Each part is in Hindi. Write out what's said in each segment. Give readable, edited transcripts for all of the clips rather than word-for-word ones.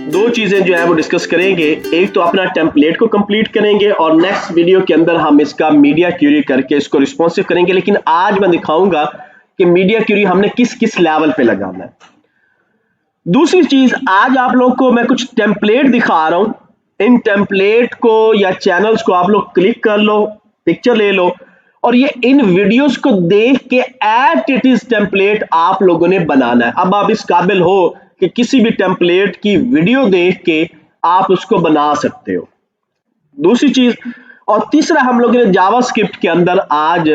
दो चीजें जो है वो डिस्कस करेंगे। एक तो अपना टेम्पलेट को कंप्लीट करेंगे और नेक्स्ट वीडियो के अंदर हम इसका मीडिया क्यूरी करके इसको रिस्पॉन्सिव करेंगे। लेकिन आज मैं दिखाऊंगा कि मीडिया क्यूरी हमने किस किस लेवल पे लगाना है। दूसरी चीज, आज आप लोग को मैं कुछ टेम्पलेट दिखा रहा हूं। इन टेम्पलेट को या चैनल्स को आप लोग क्लिक कर लो, पिक्चर ले लो और ये इन वीडियोस को देख के एट इट इज टेम्पलेट आप लोगों ने बनाना है। अब आप इस काबिल हो कि किसी भी टेम्पलेट की वीडियो देख के आप उसको बना सकते हो। दूसरी चीज, और तीसरा हम लोगों ने जावास्क्रिप्ट के अंदर आज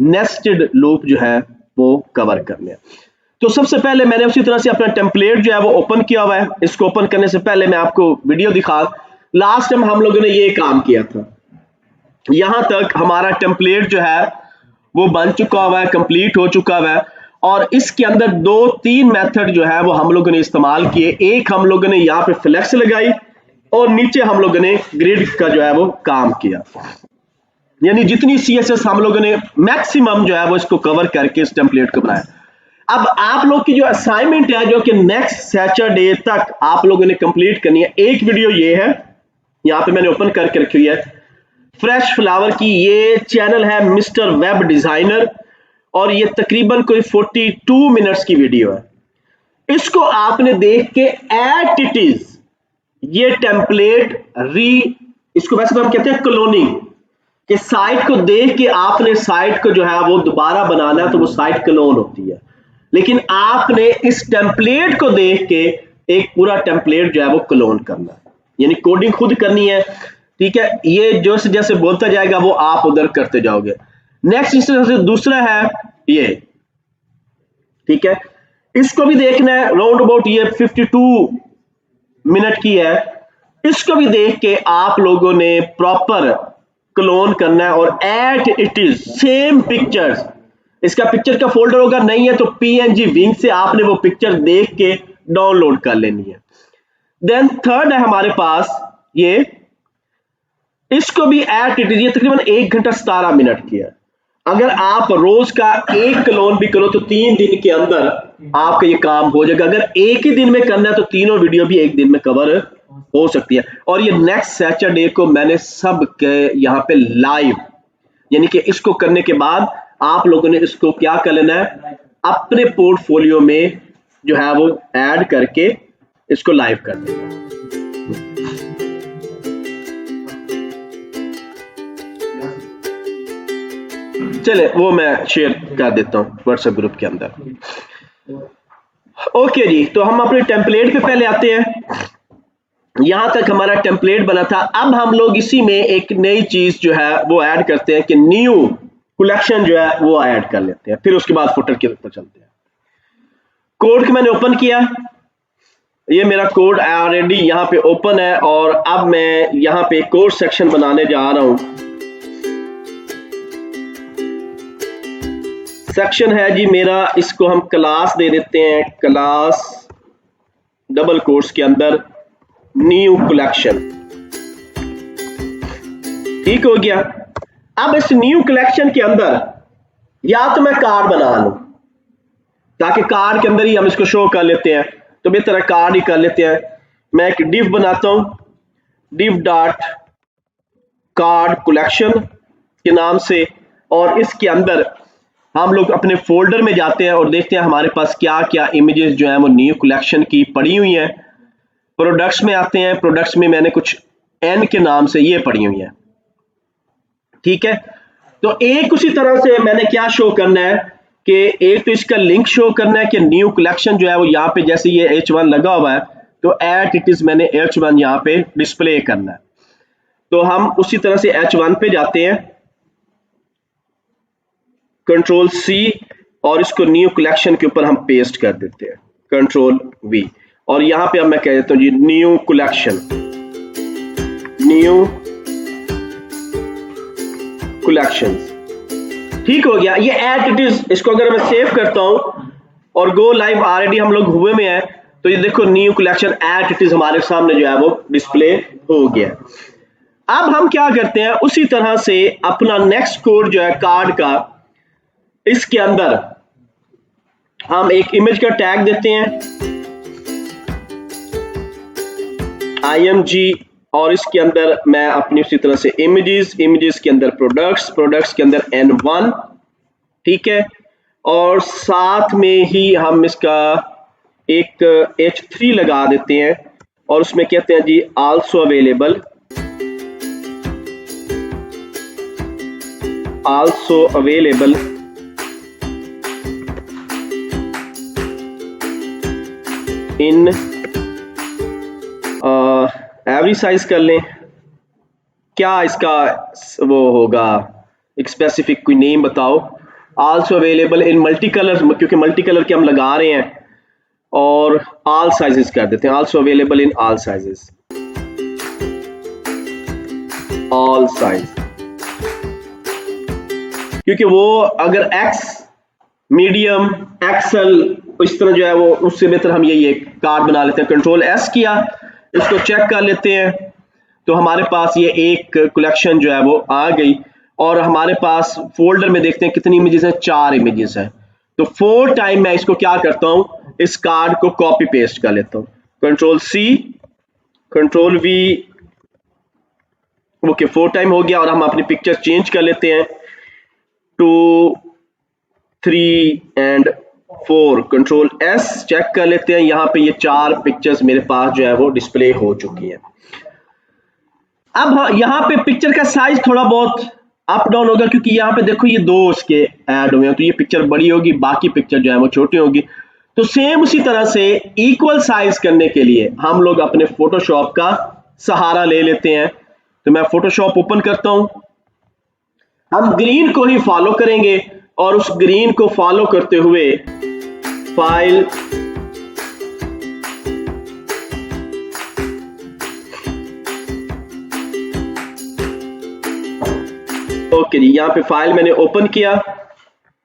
नेस्टेड लूप जो है वो कवर करने हैं। तो सबसे पहले मैंने उसी तरह से अपना टेम्पलेट जो है वो ओपन किया हुआ है। इसको ओपन करने से पहले मैं आपको वीडियो दिखा, लास्ट टाइम हम लोगों ने ये काम किया था। यहां तक हमारा टेम्पलेट जो है वो बन चुका हुआ है, कंप्लीट हो चुका हुआ है और इसके अंदर 2-3 मेथड जो है वो हम लोगों ने इस्तेमाल किए। एक हम लोगों ने यहाँ पे फ्लेक्स लगाई और नीचे हम लोगों ने ग्रिड का जो है वो काम किया। यानी जितनी CSS हम लोगों ने मैक्सिमम जो है वो इसको कवर करके इस टेम्पलेट को बनाया। अब आप लोग की जो असाइनमेंट है जो कि नेक्स्ट सैटरडे तक आप लोगों ने कंप्लीट करनी है। एक वीडियो ये है, यहाँ पे मैंने ओपन करके रखी है, फ्रेश फ्लावर की। ये चैनल है मिस्टर वेब डिजाइनर और ये तकरीबन कोई 42 मिनट्स की वीडियो है। इसको आपने देख के एट इट इज ये टेम्पलेट इसको वैसे तो हम कहते हैं क्लोनिंग, कि साइट को देख के आपने साइट को जो है वो दोबारा बनाना है तो वो साइट क्लोन होती है। लेकिन आपने इस टेम्पलेट को देख के एक पूरा टेम्पलेट जो है वो क्लोन करना है, यानी कोडिंग खुद करनी है। ठीक है, ये जो जैसे बोलता जाएगा वो आप उधर करते जाओगे। नेक्स्ट इस तरह से दूसरा है ये, ठीक है, इसको भी देखना है। राउंड अबाउट ये 52 मिनट की है। इसको भी देख के आप लोगों ने प्रॉपर क्लोन करना है और eight it is same pictures. इसका पिक्चर का फोल्डर होगा, नहीं है तो PNG विंग से आपने वो पिक्चर देख के डाउनलोड कर लेनी है। देन थर्ड है हमारे पास ये, इसको भी एट इट इज, ये तकरीबन 1 घंटा 17 मिनट की है। अगर आप रोज का एक क्लोन भी करो तो 3 दिन के अंदर आपका ये काम हो जाएगा। अगर एक ही दिन में करना है तो तीनों वीडियो भी एक दिन में कवर हो सकती है। और ये नेक्स्ट सैटरडे को मैंने सब के यहाँ पे लाइव, यानी कि इसको करने के बाद आप लोगों ने इसको क्या कर लेना है, अपने पोर्टफोलियो में जो है वो ऐड करके इसको लाइव कर देना। चले वो मैं शेयर कर देता हूं व्हाट्सएप ग्रुप के अंदर। ओके जी, तो हम अपने टेम्पलेट पे पहले आते हैं। यहां तक हमारा टेम्पलेट बना था। अब हम लोग इसी में एक नई चीज जो है वो ऐड करते हैं कि न्यू कलेक्शन जो है वो ऐड कर लेते हैं। फिर उसके बाद फुटर के ऊपर चलते हैं। कोड को मैंने ओपन किया, ये मेरा कोड ऑलरेडी यहाँ पे ओपन है और अब मैं यहाँ पे कोड सेक्शन बनाने जा रहा हूं। सेक्शन है जी मेरा, इसको हम क्लास दे देते हैं, क्लास डबल कोट्स के अंदर न्यू कलेक्शन। ठीक हो गया। अब इस न्यू कलेक्शन के अंदर या तो मैं कार्ड बना लूं, ताकि कार्ड के अंदर ही हम इसको शो कर लेते हैं, तो बेहतर है कार्ड ही कर लेते हैं। मैं एक डिव बनाता हूं, डिव डॉट कार्ड कलेक्शन के नाम से, और इसके अंदर हम लोग अपने फोल्डर में जाते हैं और देखते हैं हमारे पास क्या क्या इमेजेस जो है वो न्यू कलेक्शन की पड़ी हुई हैं। प्रोडक्ट्स में आते हैं, प्रोडक्ट्स में मैंने कुछ एन के नाम से ये पड़ी हुई हैं। ठीक है, तो एक उसी तरह से मैंने क्या शो करना है कि एक तो इसका लिंक शो करना है कि न्यू कलेक्शन जो है वो यहाँ पे, जैसे ये H1 लगा हुआ है तो एट इट इज मैंने H1 यहाँ पे डिस्प्ले करना है। तो हम उसी तरह से H1 पे जाते हैं, कंट्रोल C, और इसको न्यू कलेक्शन के ऊपर हम पेस्ट कर देते हैं, कंट्रोल V, और यहां पे अब मैं कह देता हूं जी न्यू कलेक्शन, न्यू कलेक्शंस। ठीक हो गया, ये एट इट इज। इसको अगर मैं सेव करता हूं और गो लाइव, ऑलरेडी हम लोग हुए में है, तो ये देखो new collection at it is हमारे सामने जो है वो डिस्प्ले हो गया। अब हम क्या करते हैं, उसी तरह से अपना नेक्स्ट कोड जो है कार्ड का, इसके अंदर हम एक इमेज का टैग देते हैं, IMG, और इसके अंदर मैं अपनी उसी तरह से इमेजेस के अंदर प्रोडक्ट्स के अंदर N1, ठीक है। और साथ में ही हम इसका एक H3 लगा देते हैं और उसमें कहते हैं जी also available in every size कर लें। क्या इसका वो होगा, एक स्पेसिफिक कोई नेम बताओ। आल्सो अवेलेबल इन मल्टी कलर, क्योंकि मल्टी कलर के हम लगा रहे हैं, और ऑल साइजेस कर देते हैं, also available in all sizes, all size. क्योंकि वो अगर एक्स, मीडियम, एक्सेल इस तरह जो है वो, उससे बेहतर हम ये कार्ड बना लेते हैं। कंट्रोल S किया, इसको चेक कर लेते हैं, तो हमारे पास ये एक कलेक्शन जो है वो आ गई। और हमारे पास फोल्डर में देखते हैं कितनी इमेजेस हैं, 4 इमेजेस हैं। तो 4 टाइम मैं इसको क्या करता हूं, इस कार्ड को कॉपी पेस्ट कर लेता हूं। Control C, control V, okay 4 time हो गया। और हम अपनी पिक्चर चेंज कर लेते हैं 2, 3 एंड 4। कंट्रोल S चेक कर लेते हैं, यहां पे ये 4 पिक्चर्स मेरे पास जो है वो डिस्प्ले हो चुकी है। अब यहां पे पिक्चर का साइज थोड़ा बहुत अप डाउन होगा, क्योंकि यहाँ पे देखो ये 2 इसके ऐड हुए हैं, तो ये पिक्चर बड़ी होगी, बाकी पिक्चर जो है वो छोटी होगी। तो सेम उसी तरह से इक्वल साइज करने के लिए हम लोग अपने फोटोशॉप का सहारा ले लेते हैं। तो मैं फोटोशॉप ओपन करता हूं, हम ग्रीन को ही फॉलो करेंगे और उस ग्रीन को फॉलो करते हुए फाइल, ओके जी, यहां पे फाइल मैंने ओपन किया,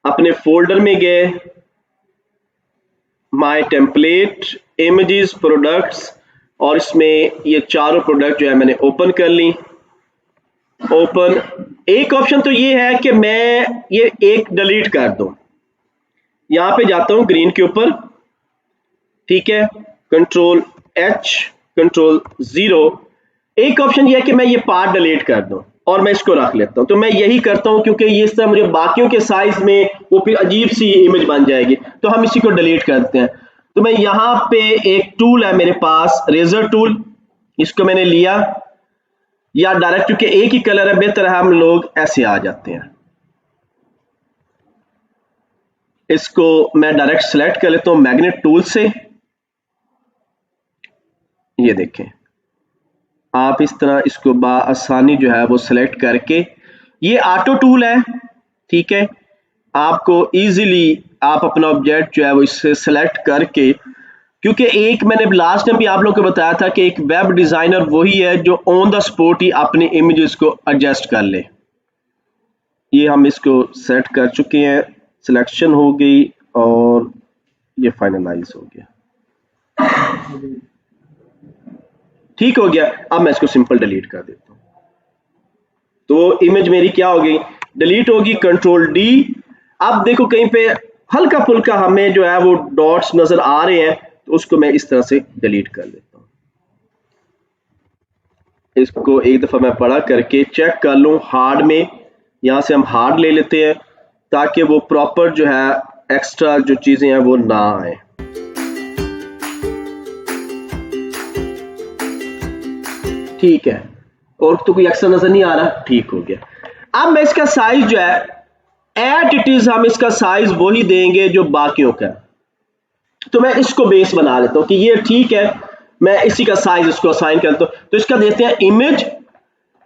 अपने फोल्डर में गए, माय टेम्पलेट, इमेजेस, प्रोडक्ट्स, और इसमें ये चारों प्रोडक्ट जो है मैंने ओपन कर ली। ओपन, एक ऑप्शन तो ये है कि मैं ये एक डिलीट कर दूं। यहां पे जाता हूं ग्रीन के ऊपर, ठीक है, कंट्रोल H, कंट्रोल 0। एक ऑप्शन ये है कि मैं ये पार्ट डिलीट कर दूं और मैं इसको रख लेता हूं। तो मैं यही करता हूं, क्योंकि ये इस तरह मुझे बाकियों के साइज में वो फिर अजीब सी इमेज बन जाएगी, तो हम इसी को डिलीट करते हैं। तो मैं यहां पे एक टूल है मेरे पास, रेजर टूल, इसको मैंने लिया, या डायरेक्ट क्योंकि एक ही कलर है बेहतर है हम लोग ऐसे आ जाते हैं। इसको मैं डायरेक्ट सेलेक्ट कर लेता हूं मैग्नेट टूल से। ये देखें आप इस तरह इसको आसानी जो है वो सिलेक्ट करके, ये ऑटो टूल है, ठीक है, आपको इजीली आप अपना ऑब्जेक्ट जो है वो इससे सिलेक्ट करके, क्योंकि एक मैंने लास्ट टाइम भी आप लोगों को बताया था कि एक वेब डिजाइनर वही है जो ऑन द स्पॉट ही अपने इमेजेस को एडजस्ट कर ले। ये हम इसको सेट कर चुके हैं, सिलेक्शन हो गई और ये फाइनलाइज हो गया, ठीक हो गया। अब मैं इसको सिंपल डिलीट कर देता हूं, तो इमेज मेरी क्या हो गई, डिलीट होगी। Control D। अब देखो कहीं पे हल्का फुल्का हमें जो है वो डॉट्स नजर आ रहे हैं, तो उसको मैं इस तरह से डिलीट कर देता हूं। इसको एक दफा मैं बड़ा करके चेक कर लूं हार्ड में, यहां से हम हार्ड ले लेते हैं ताकि वो प्रॉपर जो है एक्स्ट्रा जो चीजें हैं वो ना आए। ठीक है, और तो कोई एक्स्ट्रा नजर नहीं आ रहा, ठीक हो गया। अब मैं इसका साइज जो है एट इट इज, हम इसका साइज वही देंगे जो बाकियों का। तो मैं इसको बेस बना लेता हूं कि ये ठीक है, मैं इसी का साइज इसको असाइन करता हूं। तो इसका देते हैं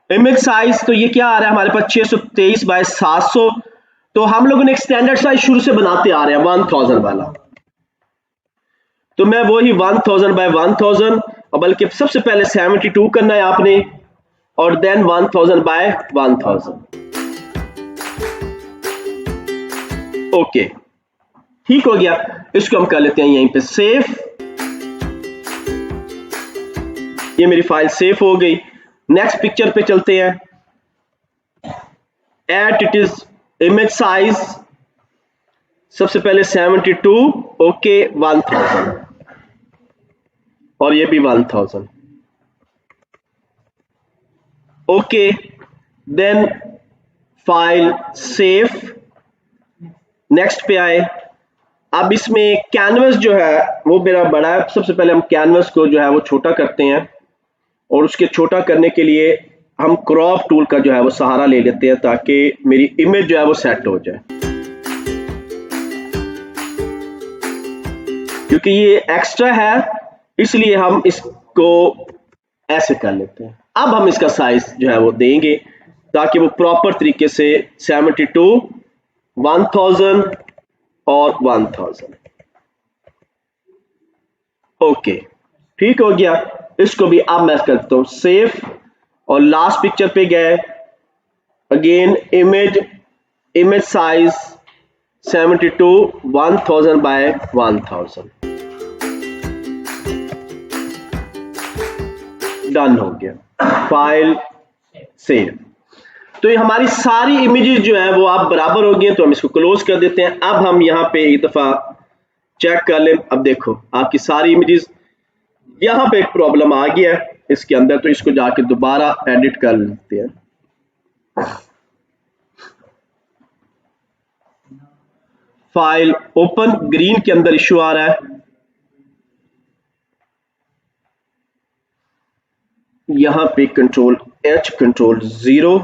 इमेज साइज। तो ये क्या आ रहा है हमारे पास 623 बाय 700। तो हम लोगों ने एक स्टैंडर्ड साइज शुरू से बनाते आ रहे हैं 1000 वाला, तो मैं वही 1000 बाय 1000, और बल्कि सबसे पहले 72 करना है आपने, और देन 1000 बाय 1000। ओके, ठीक हो गया। इसको हम कर लेते हैं यहीं पे सेव। ये मेरी फाइल सेव हो गई। नेक्स्ट पिक्चर पे चलते हैं। At it is image size, सबसे पहले 72, ओके 1000, और ये भी 1000। Okay, then file save, next पे आए। अब इसमें कैनवस जो है वो मेरा बड़ा है, सबसे पहले हम कैनवस को जो है वो छोटा करते हैं, और उसके छोटा करने के लिए हम क्रॉप टूल का जो है वो सहारा ले लेते हैं ताकि मेरी इमेज जो है वो सेट हो जाए, क्योंकि ये एक्स्ट्रा है इसलिए हम इसको ऐसे कर लेते हैं। अब हम इसका साइज जो है वो देंगे ताकि वो प्रॉपर तरीके से 72, 1000 और 1000। ओके, ठीक हो गया। इसको भी अब मैं करता हूं सेव, और लास्ट पिक्चर पे गए, again image size 72, 1000 by 1000, done हो गया, फाइल सेव। तो ये हमारी सारी इमेजेस जो है वो आप बराबर हो गई, तो हम इसको क्लोज कर देते हैं। अब हम यहाँ पे एक दफा चेक कर लें, अब देखो आपकी सारी इमेजेस, यहाँ पे एक प्रॉब्लम आ गया है इसके अंदर, तो इसको जाके दोबारा एडिट कर लेते हैं। फाइल ओपन, ग्रीन के अंदर इश्यू आ रहा है, यहां पे कंट्रोल H कंट्रोल 0,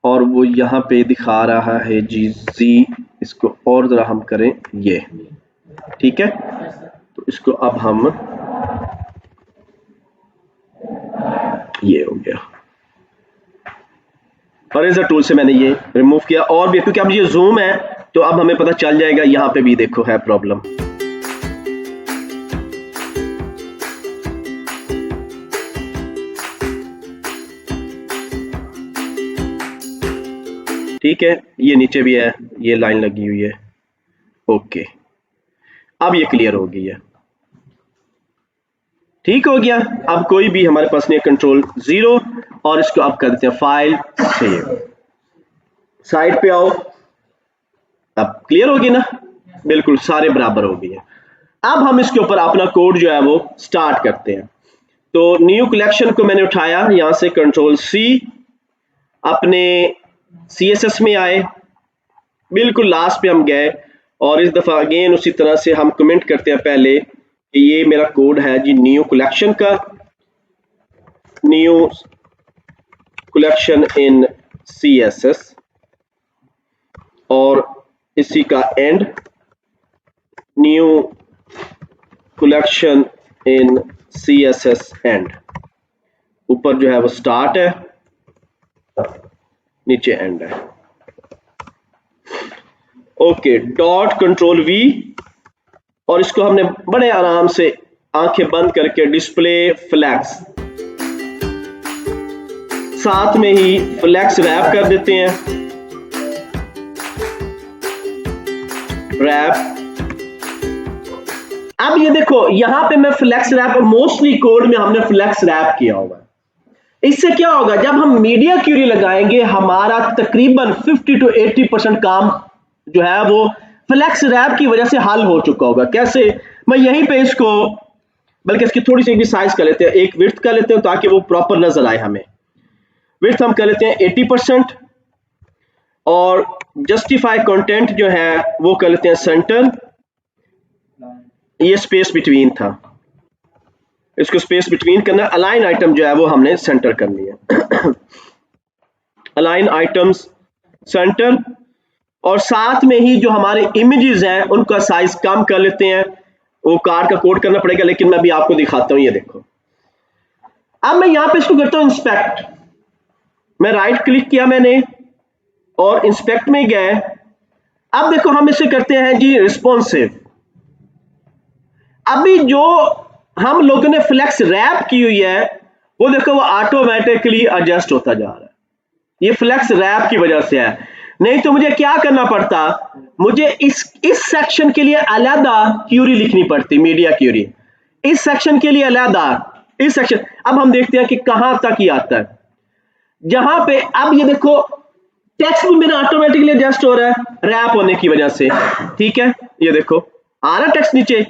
और वो यहां पे दिखा रहा है जी Z, इसको और जरा हम करें ये, ठीक है। तो इसको अब हम, ये हो गया, इरेजर टूल से मैंने ये रिमूव किया, और भी क्योंकि अब ये जूम है तो अब हमें पता चल जाएगा, यहां पे भी देखो है प्रॉब्लम। ठीक है, ये नीचे भी है, ये लाइन लगी हुई है। ओके, अब ये क्लियर हो गई है, ठीक हो गया। अब कोई भी हमारे पास नहीं, कंट्रोल 0, और इसको अब कर देते हैं फाइल सेव। साइड पे आओ, अब क्लियर होगी ना, बिल्कुल सारे बराबर हो गए। अब हम इसके ऊपर अपना कोड जो है वो स्टार्ट करते हैं। तो न्यू कलेक्शन को मैंने उठाया, यहां से कंट्रोल C, अपने CSS में आए, बिल्कुल लास्ट पे हम गए, और इस दफा अगेन उसी तरह से हम कमेंट करते हैं पहले कि ये मेरा कोड है जी न्यू कलेक्शन का, न्यू कलेक्शन इन CSS, और इसी का and new collection in CSS and, ऊपर जो है वो स्टार्ट है, नीचे एंड है। ओके, डॉट कंट्रोल V, और इसको हमने बड़े आराम से आंखें बंद करके डिस्प्ले फ्लैक्स, साथ में ही फ्लैक्स रैप कर देते हैं, रैप। अब ये देखो यहां पे मैं फ्लैक्स रैप, मोस्टली कोड में हमने फ्लैक्स रैप किया होगा। इससे क्या होगा, जब हम मीडिया क्यूरी लगाएंगे हमारा तकरीबन 50 to 80% काम जो है वो फ्लैक्स रैप की वजह से हल हो चुका होगा। कैसे, मैं यहीं पे इसको, बल्कि इसकी थोड़ी सी भी साइज कर लेते हैं, एक विड्थ कर लेते हैं ताकि वो प्रॉपर नजर आए हमें। विड्थ हम कर लेते हैं 80%, और जस्टिफाई कंटेंट जो है वो कर लेते हैं सेंटर, ये स्पेस बिटवीन था, इसको स्पेस बिटवीन करना। अलाइन आइटम जो है वो हमने सेंटर करनी है, अलाइन आइटम्स सेंटर, और साथ में ही जो हमारे इमेजेस हैं उनका साइज कम कर लेते हैं। वो कार्ड का कोड करना पड़ेगा, लेकिन मैं भी आपको दिखाता हूं। ये देखो, अब मैं यहां पे इसको करता हूं इंस्पेक्ट, मैं राइट क्लिक किया मैंने और इंस्पेक्ट में गए। अब देखो हम इसे करते हैं जी रिस्पॉन्सिव। अभी जो हम लोगों ने फ्लेक्स रैप की हुई है वो देखो वो ऑटोमेटिकली एडजस्ट होता जा रहा है, ये फ्लेक्स रैप की वजह से है। नहीं तो मुझे क्या करना पड़ता, मुझे इस सेक्शन के लिए अलग क्यूरी लिखनी पड़ती, मीडिया क्यूरी, इस सेक्शन के लिए अलग, इस सेक्शन। अब हम देखते हैं कि कहां तक ही आता है, जहां पे अब ये देखो टेक्स्ट भी मेरा ऑटोमेटिकली एडजस्ट हो रहा है रैप होने की वजह से। ठीक है, ये देखो आ रहा टेक्स्ट नीचे,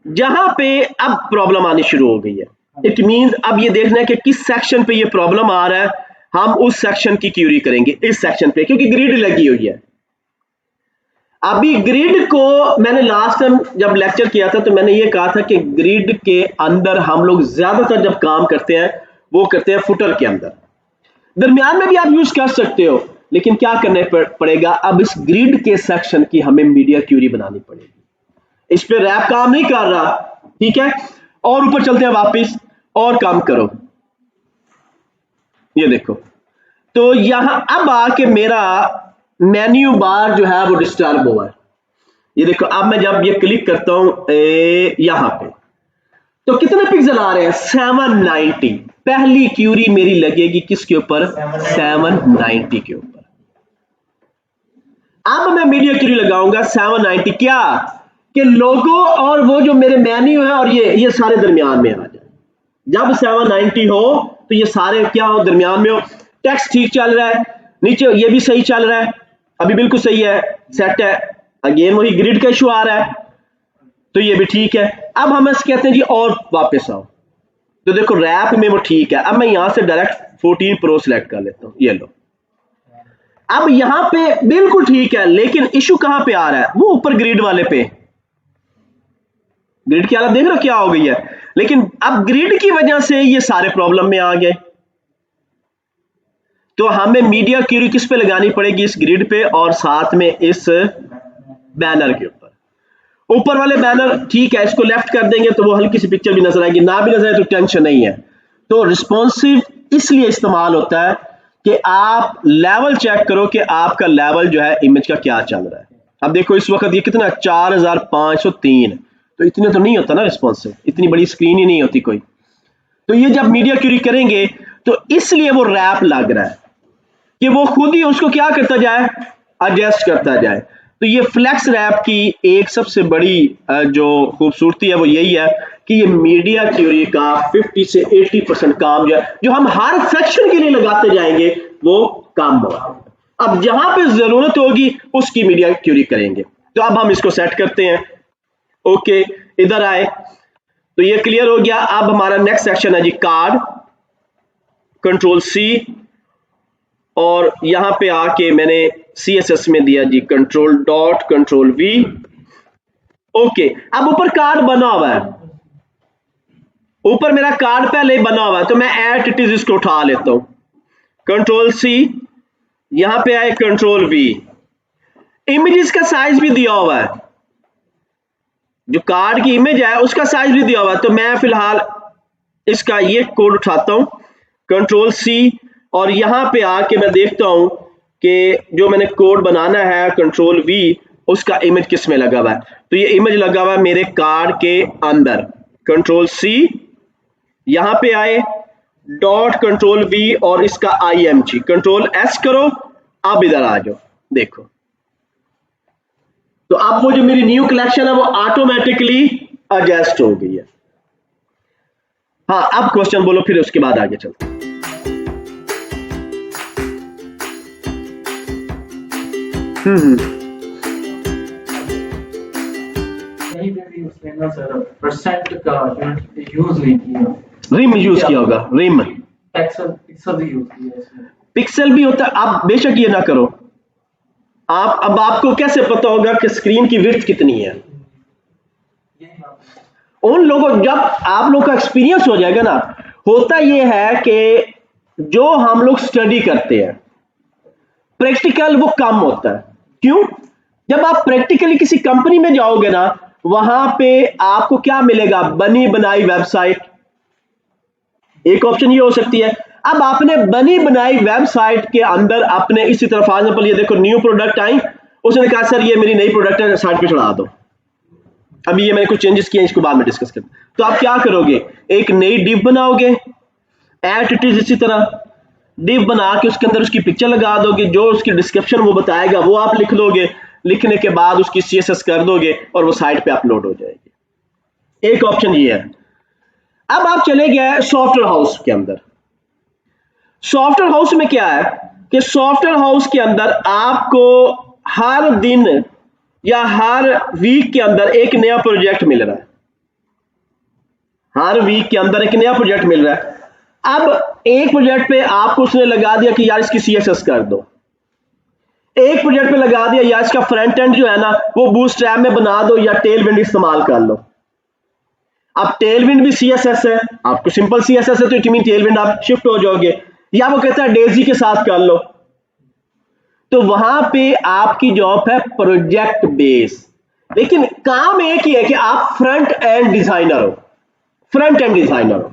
जहां पे अब प्रॉब्लम आनी शुरू हो गई है। इट मींस अब ये देखना है कि किस सेक्शन पे ये प्रॉब्लम आ रहा है, हम उस सेक्शन की क्यूरी करेंगे इस सेक्शन पे, क्योंकि ग्रिड लगी हुई है। अभी ग्रिड को मैंने लास्ट टाइम जब लेक्चर किया था तो मैंने ये कहा था कि ग्रिड के अंदर हम लोग ज्यादातर जब काम करते हैं वो करते हैं फुटर के अंदर, दरमियान में भी आप यूज कर सकते हो, लेकिन क्या करना पड़ेगा, अब इस ग्रिड के सेक्शन की हमें मीडिया क्यूरी बनानी पड़ेगी। इस पे रैप काम नहीं कर रहा, ठीक है। और ऊपर चलते हैं वापस और काम करो, ये देखो। तो यहां अब आके मेरा मेन्यू बार जो है वो डिस्टर्ब हुआ है, ये देखो। अब मैं जब ये क्लिक करता हूं यहां पे, तो कितने पिक्सल आ रहे हैं, 790। पहली क्यूरी मेरी लगेगी किसके ऊपर, 790 के ऊपर। अब मैं मीडिया क्यूरी लगाऊंगा 790, क्या कि लोगो और वो जो मेरे मेन्यू है और ये सारे दरमियान में आ जाए। जब 790 हो तो ये सारे क्या हो, दरमियान में हो। टेक्स्ट ठीक चल रहा है, नीचे ये भी सही चल रहा है, अभी बिल्कुल सही है, सेट है। अगेन वही ग्रिड का इशू आ रहा है, तो ये भी ठीक है। अब हम ऐसे कहते हैं जी और वापस आओ, तो देखो रैप में वो ठीक है। अब मैं यहां से डायरेक्ट 14 प्रो सिलेक्ट कर लेता हूं, ये लो। अब यहां पे बिल्कुल ठीक है, लेकिन इशू कहां पे आ रहा है, वो ऊपर ग्रिड वाले पे। ग्रिड की हालत देख रहे हो क्या हो गई है, लेकिन अब ग्रिड की वजह से ये सारे प्रॉब्लम में आ गए। तो हमें मीडिया क्यूरी किस पे लगानी पड़ेगी, इस ग्रिड पे और साथ में इस बैनर के ऊपर। ऊपर वाले बैनर ठीक है, इसको लेफ्ट कर देंगे तो वो हल्की सी पिक्चर भी नजर आएगी, ना भी नजर आए तो टेंशन नहीं है। तो रिस्पॉन्सिव इसलिए इस्तेमाल होता है कि आप लेवल चेक करो कि आपका लेवल जो है इमेज का क्या चल रहा है। अब देखो इस वक्त ये कितना 4503, तो इतने तो नहीं होता ना रिस्पॉन्सिव, इतनी बड़ी स्क्रीन ही नहीं होती कोई। तो ये जब मीडिया क्यूरी करेंगे तो इसलिए वो रैप लग रहा है कि वो खुद ही उसको क्या करता जाए, एडजस्ट करता जाए। तो ये फ्लेक्स रैप की एक सबसे बड़ी जो खूबसूरती है वो यही है कि ये मीडिया क्यूरी का 50 से 80% काम जो हम हर सेक्शन के लिए लगाते जाएंगे वो काम होगा। अब जहां पे जरूरत होगी उसकी मीडिया क्यूरी करेंगे। तो अब हम इसको सेट करते हैं, ओके इधर आए, तो ये क्लियर हो गया। अब हमारा नेक्स्ट सेक्शन है जी कार्ड, कंट्रोल सी, और यहां पे आके मैंने CSS में दिया जी control dot control V, okay. अब ऊपर कार्ड बना हुआ है, ऊपर मेरा कार्ड पहले ही बना हुआ है, तो मैं एट इट इज इसको उठा लेता हूं, कंट्रोल C, यहां पे आए कंट्रोल V। इमेजेस का साइज भी दिया हुआ है, जो कार्ड की इमेज है उसका साइज भी दिया हुआ है। तो मैं फिलहाल इसका ये कोड उठाता हूं, कंट्रोल C, और यहां पे आके मैं देखता हूं कि जो मैंने कोड बनाना है कंट्रोल V, उसका इमेज किस में लगा हुआ है। तो ये इमेज लगा हुआ है मेरे कार्ड के अंदर, कंट्रोल C, यहां पे आए डॉट कंट्रोल V और इसका IMG, कंट्रोल S करो। अब इधर आ जाओ, देखो तो अब वो जो मेरी न्यू कलेक्शन है वो ऑटोमेटिकली एडजस्ट हो गई है। हाँ अब क्वेश्चन बोलो, फिर उसके बाद आगे चलते हैं। परसेंट का यूज नहीं किया, रिम यूज किया होगा, रिम पिक्सल भी यूज किया इसमें। पिक्सल भी होता है, आप बेशक ये ना करो। आप अब आपको कैसे पता होगा कि स्क्रीन की विड्थ कितनी है, उन लोगों जब आप लोग का एक्सपीरियंस हो जाएगा ना। होता यह है कि जो हम लोग स्टडी करते हैं प्रैक्टिकल वो कम होता है। क्यों? जब आप प्रैक्टिकली किसी कंपनी में जाओगे ना, वहां पे आपको क्या मिलेगा, बनी बनाई वेबसाइट, एक ऑप्शन ये हो सकती है। अब आपने बनी बनाई वेबसाइट के अंदर अपने इसी तरह फॉर एग्जांपल ये देखो न्यू प्रोडक्ट आई, उसने कहा सर ये मेरी नई प्रोडक्ट है, साइट पे चढ़ा दो। अभी ये मैंने कुछ चेंजेस किए, इसको बाद में डिस्कस करते। तो आप क्या करोगे, एक नई डिव बनाओगे, एट इट इज इसी तरह डिव बना के उसके अंदर उसकी पिक्चर लगा दोगे, जो उसकी डिस्क्रिप्शन वो बताएगा वो आप लिख दोगे, लिखने के बाद उसकी CSS कर दोगे और वो साइट पे अपलोड हो जाएगी। एक ऑप्शन ये है। अब आप चले गए सॉफ्टवेयर हाउस के अंदर। सॉफ्टवेयर हाउस में क्या है कि सॉफ्टवेयर हाउस के अंदर आपको हर दिन या हर वीक के अंदर एक नया प्रोजेक्ट मिल रहा है। हर वीक के अंदर एक नया प्रोजेक्ट मिल रहा है। अब एक प्रोजेक्ट पे आपको उसने लगा दिया कि यार इसकी CSS कर दो, एक प्रोजेक्ट पे लगा दिया यार इसका फ्रंट एंड जो है ना वो बूटस्ट्रैप में बना दो या टेलविंड इस्तेमाल कर लो। अब टेलविंड भी CSS है, आपको सिंपल CSS है तो इट मीन टेलविंड आप शिफ्ट हो जाओगे, या वो कहता है डेजी के साथ कर लो। तो वहां पे आपकी जॉब है प्रोजेक्ट बेस, लेकिन काम एक ही है कि आप फ्रंट एंड डिजाइनर हो, फ्रंट एंड डिजाइनर हो।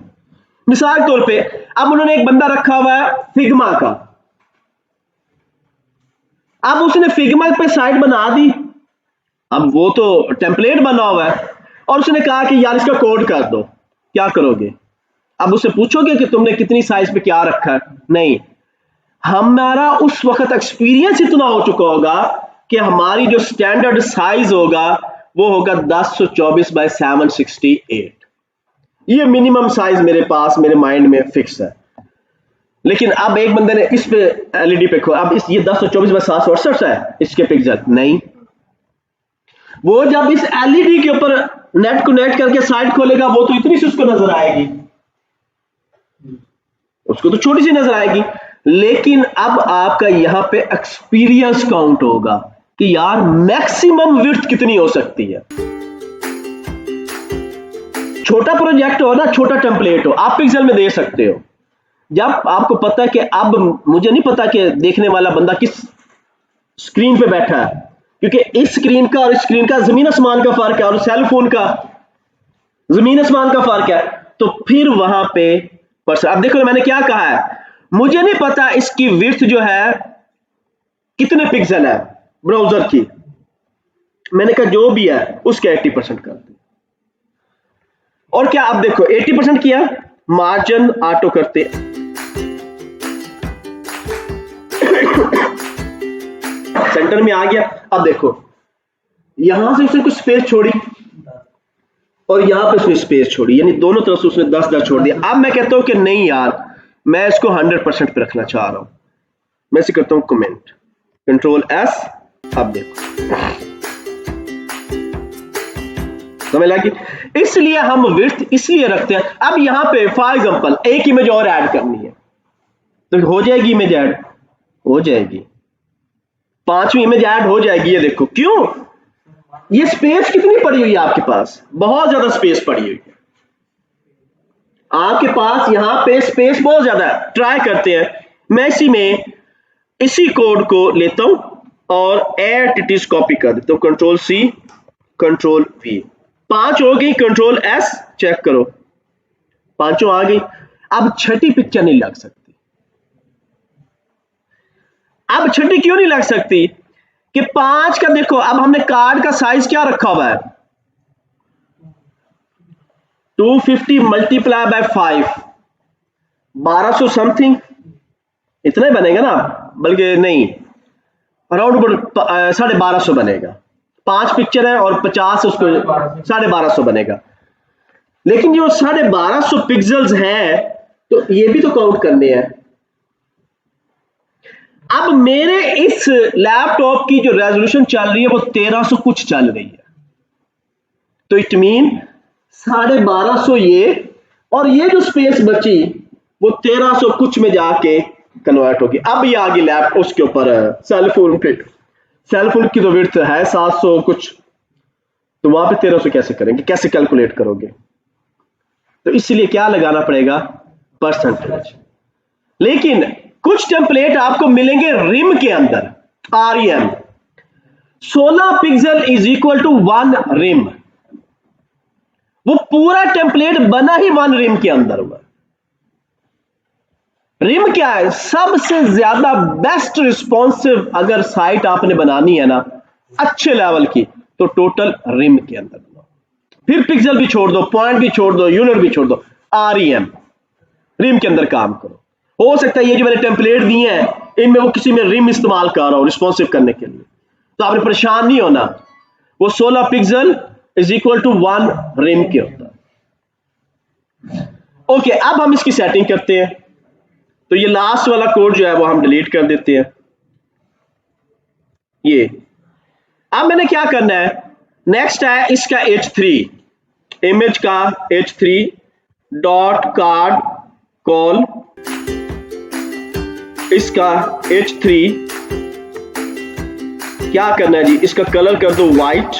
मिसाल के तौर पे अब उन्होंने एक बंदा रखा हुआ है फिग्मा का, अब उसने फिग्मा पे साइट बना दी, अब वो तो टेम्पलेट बना हुआ है और उसने कहा कि यार इसका कोड कर दो, क्या करोगे? अब उससे पूछोगे कि तुमने कितनी साइज पे क्या रखा है? नहीं, हमारा उस वक्त एक्सपीरियंस इतना हो चुका होगा कि हमारी जो स्टैंडर्ड साइज होगा वो होगा 1024 बाय 768। ये मिनिमम साइज मेरे पास मेरे माइंड में फिक्स है। लेकिन अब एक बंदे ने इस पे एलईडी पे अब इस ये 1024 बाय 768 है इसके पिक्सल नहीं, वो जब इस एलईडी के ऊपर नेट कनेक्ट करके साइट खोलेगा वो तो इतनी सी उसको नजर आएगी, उसको तो छोटी सी नजर आएगी। लेकिन अब आपका यहां पे एक्सपीरियंस काउंट होगा कि यार मैक्सिमम विड्थ कितनी हो सकती है। छोटा प्रोजेक्ट हो ना, छोटा टेम्पलेट हो, आप पिक्सल में दे सकते हो। जब आपको पता है कि अब मुझे नहीं पता कि देखने वाला बंदा किस स्क्रीन पे बैठा है, क्योंकि इस स्क्रीन का और इस स्क्रीन का जमीन आसमान का फर्क है और सेल फोन का जमीन आसमान का फर्क है, तो फिर वहां पे पर्सन, अब देखो मैंने क्या कहा है, मुझे नहीं पता इसकी विड्थ जो है कितने पिक्सल है ब्राउजर की, मैंने कहा जो भी है उसके 80% कर दो। और क्या आप देखो 80% किया, मार्जिन ऑटो करते सेंटर में आ गया। अब देखो यहां से उसने कुछ स्पेस छोड़ी और यहां पे उसने स्पेस छोड़ी, यानी दोनों तरफ से उसने 10 छोड़ दिया। अब मैं कहता हूं कि नहीं यार मैं इसको 100% पे रखना चाह रहा हूं, मैं इसे करता हूं कमेंट, कंट्रोल S। अब देखो समझ लगी, इसलिए हम विड्थ इसलिए रखते हैं। अब यहां पे फॉर एग्जांपल एक इमेज और ऐड करनी है तो हो जाएगी इमेज ऐड, हो जाएगी, 5वीं इमेज ऐड हो जाएगी। ये देखो क्यों, ये स्पेस कितनी पड़ी हुई है आपके पास, बहुत ज्यादा स्पेस पड़ी हुई है आपके पास, यहां पे स्पेस बहुत ज्यादा है। ट्राई करते हैं, मैं इसी में इसी कोड को लेता हूं और एटिटीज कॉपी कर देता हूं, कंट्रोल C कंट्रोल V, 5 हो गई, कंट्रोल S चेक करो 5 आ गई। अब छठी पिक्चर नहीं लग सकती। अब छठी क्यों नहीं लग सकती कि 5 का देखो, अब हमने कार्ड का साइज क्या रखा हुआ है 250 मल्टीप्लाई बाय 5, 1200 समथिंग, इतना ही बनेगा ना, बल्कि नहीं अराउंड 1250 बनेगा। 5 पिक्चर है और 50 उसको 1250 बनेगा। लेकिन जो 1250 पिक्सल्स हैं तो ये भी तो काउंट करने हैं। अब मेरे इस लैपटॉप की जो रेजोल्यूशन चल रही है वो 1300 कुछ चल रही है, तो इट मीन 1250 ये, और ये जो स्पेस बची वो 1300 कुछ में जाके कन्वर्ट होगी। अब ये आगे लैप उसके ऊपर सेलफोन पे, सेलफोन की तो विड्थ है 700 कुछ, तो वहां पे 1300 कैसे करेंगे, कैसे कैलकुलेट करोगे? तो इसलिए क्या लगाना पड़ेगा, परसेंटेज। लेकिन कुछ टेम्पलेट आपको मिलेंगे रिम के अंदर, REM, 16 pixel is equal to 1 rem, वो पूरा टेम्पलेट बना ही 1 रिम के अंदर हुआ। रिम क्या है, सबसे ज्यादा बेस्ट रिस्पॉन्सिव अगर साइट आपने बनानी है ना अच्छे लेवल की, तो टोटल रिम के अंदर बनाओ, फिर पिक्सल भी छोड़ दो, पॉइंट भी छोड़ दो, यूनिट भी छोड़ दो, REM रिम के अंदर काम करो। हो सकता है ये जो मैंने टेम्पलेट दिए हैं इनमें वो किसी में रिम इस्तेमाल कर रहा हूं रिस्पॉन्सिव करने के लिए, तो आपने परेशान नहीं होना, वो 16 pixel is equal to 1 rem के होता है। ओके, अब हम इसकी सेटिंग करते हैं, तो ये लास्ट वाला कोड जो है वो हम डिलीट कर देते हैं। ये अब मैंने क्या करना है, नेक्स्ट है इसका H3, इमेज का H3 डॉट कार्ड कॉल, इसका H3 क्या करना है जी, इसका कलर कर दो वाइट,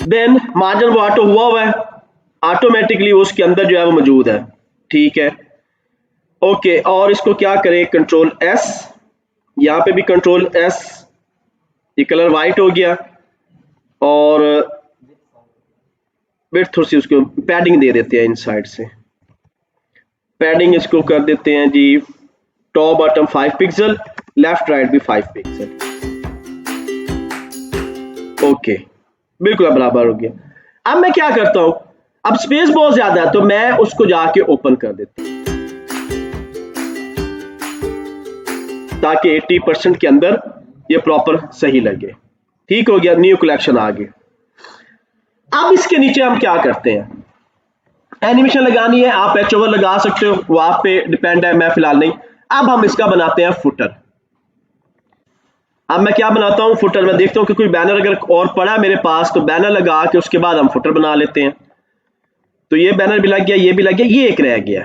देन मार्जिन वो ऑटो हुआ है, ऑटोमेटिकली उसके अंदर जो है वो मौजूद है, ठीक है ओके। और इसको क्या करें, कंट्रोल S, यहां पे भी कंट्रोल S, ये कलर वाइट हो गया, और फिर थोड़ी सी उसको पैडिंग दे देते हैं इनसाइड से, पैडिंग इसको कर देते हैं जी top bottom 5 pixel, left right भी 5 पिक्सल, ओके बिल्कुल अब बराबर हो गया। अब मैं क्या करता हूं, अब स्पेस बहुत ज्यादा है तो मैं उसको जाके ओपन कर देता हूं ताकि 80% के अंदर ये प्रॉपर सही लगे, ठीक हो गया, न्यू कलेक्शन आ गई। अब इसके नीचे हम क्या करते हैं, एनिमेशन लगानी है, आप एच ओवर लगा सकते हो, वो आप पे डिपेंड है, मैं फिलहाल नहीं। अब हम इसका बनाते हैं फुटर। अब मैं क्या बनाता हूं, फुटर में देखता हूं कि कोई बैनर अगर और पड़ा है मेरे पास तो बैनर लगा के उसके बाद हम फुटर बना लेते हैं। तो ये बैनर भी लग गया, ये भी लग गया, ये एक रह गया,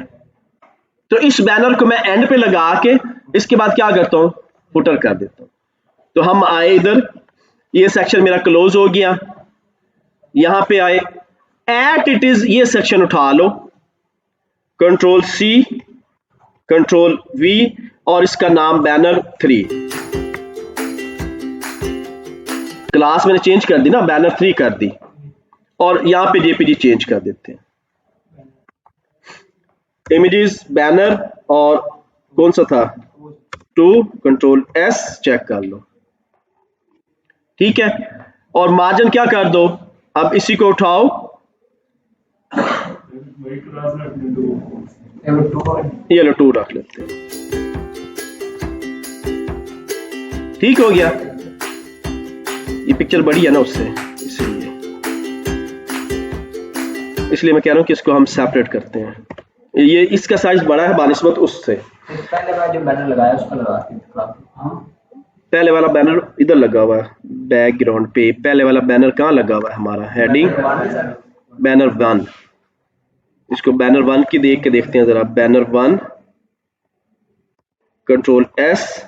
तो इस बैनर को मैं एंड पे लगा के इसके बाद क्या करता हूं, फुटर कर देता हूं। तो हम आए इधर, ये सेक्शन मेरा क्लोज हो गया, यहां पे आए, एट इट इज ये सेक्शन उठा लो, कंट्रोल C, कंट्रोल V, और इसका नाम बैनर 3, क्लास मैंने चेंज कर दी ना, बैनर 3 कर दी, और यहां पे JPG चेंज कर देते हैं, इमेजेस बैनर, और कौन सा था 2, कंट्रोल S, चेक कर लो, ठीक है। और मार्जिन क्या कर दो, अब इसी को उठाओ, येलो 2 रख लेते हैं, ठीक हो गया। ये पिक्चर बड़ी है ना उससे, इसलिए मैं कह रहा हूं कि इसको हम सेपरेट करते हैं, ये इसका साइज बड़ा है बानिस्बत उससे। पहले मैं जो बैनर लगाया उसका लगा के, पहले वाला बैनर इधर लगा हुआ है बैकग्राउंड पे, पहले वाला बैनर कहाँ लगा हुआ है हमारा, हेडिंग बैनर 1, इसको बैनर 1 की देख के देखते हैं जरा, बैनर 1, कंट्रोल S,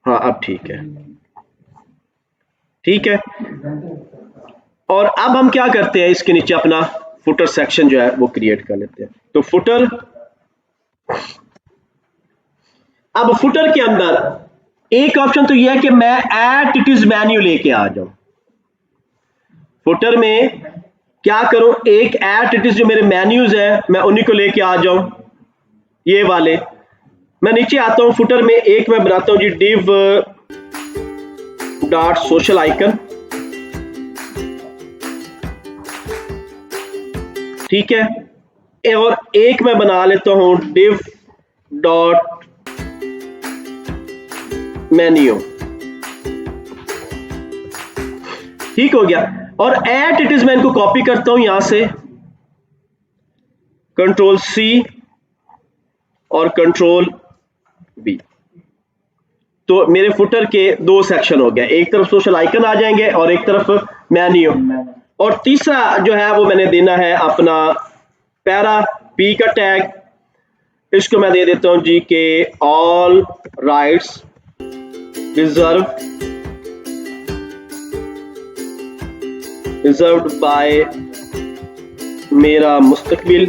हाँ अब ठीक है, ठीक है। और अब हम क्या करते हैं, इसके नीचे अपना फुटर सेक्शन जो है वो क्रिएट कर लेते हैं। तो फुटर, अब फुटर के अंदर एक ऑप्शन तो यह है कि मैं एट इट इज मेन्यू लेके आ जाऊं, फुटर में क्या करूं, एक एट इट इज जो मेरे मेन्यूज है मैं उन्हीं को लेके आ जाऊं, ये वाले। मैं नीचे आता हूं फुटर में, एक मैं बनाता हूं जी div डॉट सोशल आइकन, ठीक है, और एक मैं बना लेता हूं div डॉट मेन्यू, ठीक हो गया। और एट इट इज मैं इनको कॉपी करता हूं यहां से, कंट्रोल C और कंट्रोल V, तो मेरे फुटर के 2 सेक्शन हो गए, एक तरफ सोशल आइकन आ जाएंगे और एक तरफ मेन्यू। और तीसरा जो है वो मैंने देना है अपना पैरा P का टैग, इसको मैं दे देता हूं जी के ऑल राइट्स रिजर्व्ड बाय मेरा मुस्तकबिल,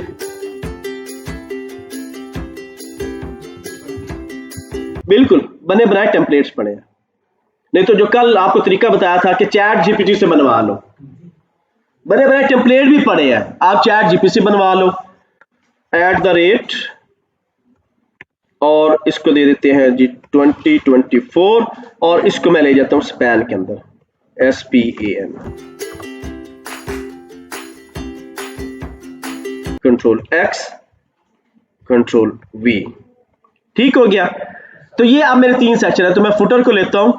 बिल्कुल बने बनाए टेम्पलेट्स पड़े हैं, नहीं तो जो कल आपको तरीका बताया था कि चैट जीपीटी से बनवा लो, बने बनाए टेम्पलेट भी पड़े हैं, आप चैट जीपीटी से बनवा लो, @ और इसको दे देते हैं जी 2024, और इसको मैं ले जाता हूं स्पैन के अंदर, SPAN, control X, control V, ठीक हो गया। तो ये अब मेरे 3 सेक्शन है, तो मैं फुटर को लेता हूं,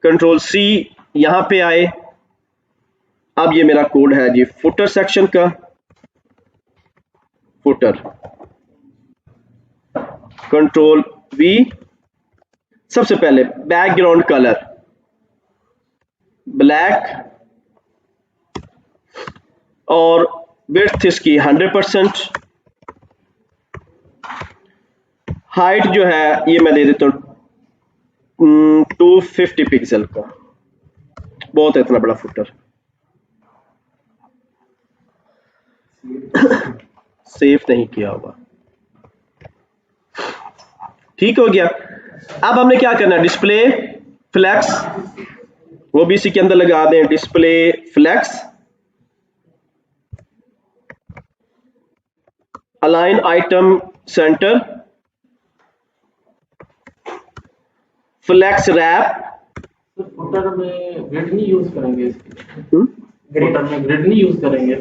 कंट्रोल C, यहां पे आए, अब ये मेरा कोड है जी फुटर सेक्शन का, फुटर, कंट्रोल V, सबसे पहले बैकग्राउंड कलर, ब्लैक और विड्थ इसकी 100%। हाइट जो है ये मैं दे देता हूँ 250 पिक्सल का, बहुत है इतना बड़ा फुटर। सेव नहीं किया हुआ, ठीक हो गया। अब हमने क्या करना है, डिस्प्ले फ्लेक्स, वो भी इसी के अंदर लगा दें, display flex, align item centre, flex wrap. Footer में ग्रिड नहीं यूज करेंगे फुटर में ग्रिड नहीं यूज करेंगे,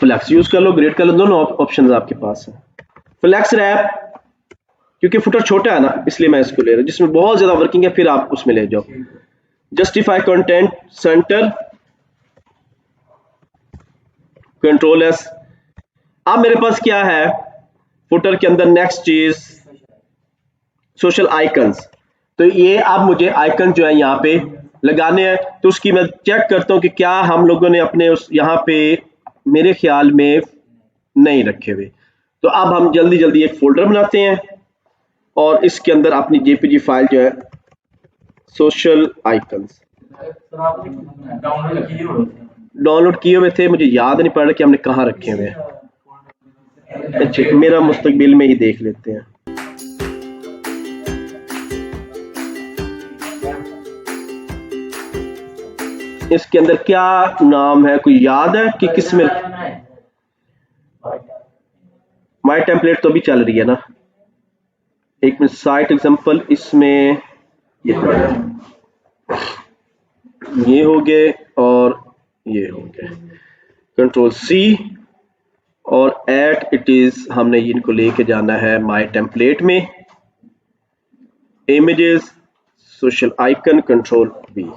फ्लेक्स यूज कर लो, ग्रिड कर लो, दोनों ऑप्शंस आपके पास है। फ्लेक्स रैप क्योंकि फुटर छोटा है ना, इसलिए मैं इसको ले रहा हूं, जिसमें बहुत ज्यादा वर्किंग है फिर आप उसमें ले जाओ। Justify content centre, control S. अब मेरे पास क्या है फुटर के अंदर, नेक्स्ट चीज सोशल आइकन्स। तो ये अब मुझे आइकन जो है यहाँ पे लगाने हैं, तो उसकी मैं चेक करता हूँ कि क्या हम लोगों ने अपने उस यहाँ पे मेरे ख्याल में नहीं रखे हुए। तो अब हम जल्दी जल्दी एक फोल्डर बनाते हैं और इसके अंदर अपनी जेपीजी फाइल जो है सोशल आइकन्स डाउनलोड किए हुए थे, मुझे याद नहीं पड़ रहा कि हमने कहाँ रखे हुए हैं। अच्छा, मेरा मुस्तकबिल में ही देख लेते हैं। इसके अंदर क्या नाम है, कोई याद है कि किस में? माई टेम्पलेट तो भी चल रही है ना, एक मिनट, साइट एग्जांपल, इसमें ये हो गए और ये हो गए, कंट्रोल सी और एट इट इज, हमने इनको लेके जाना है माई टेम्पलेट में, images, social icon, control B.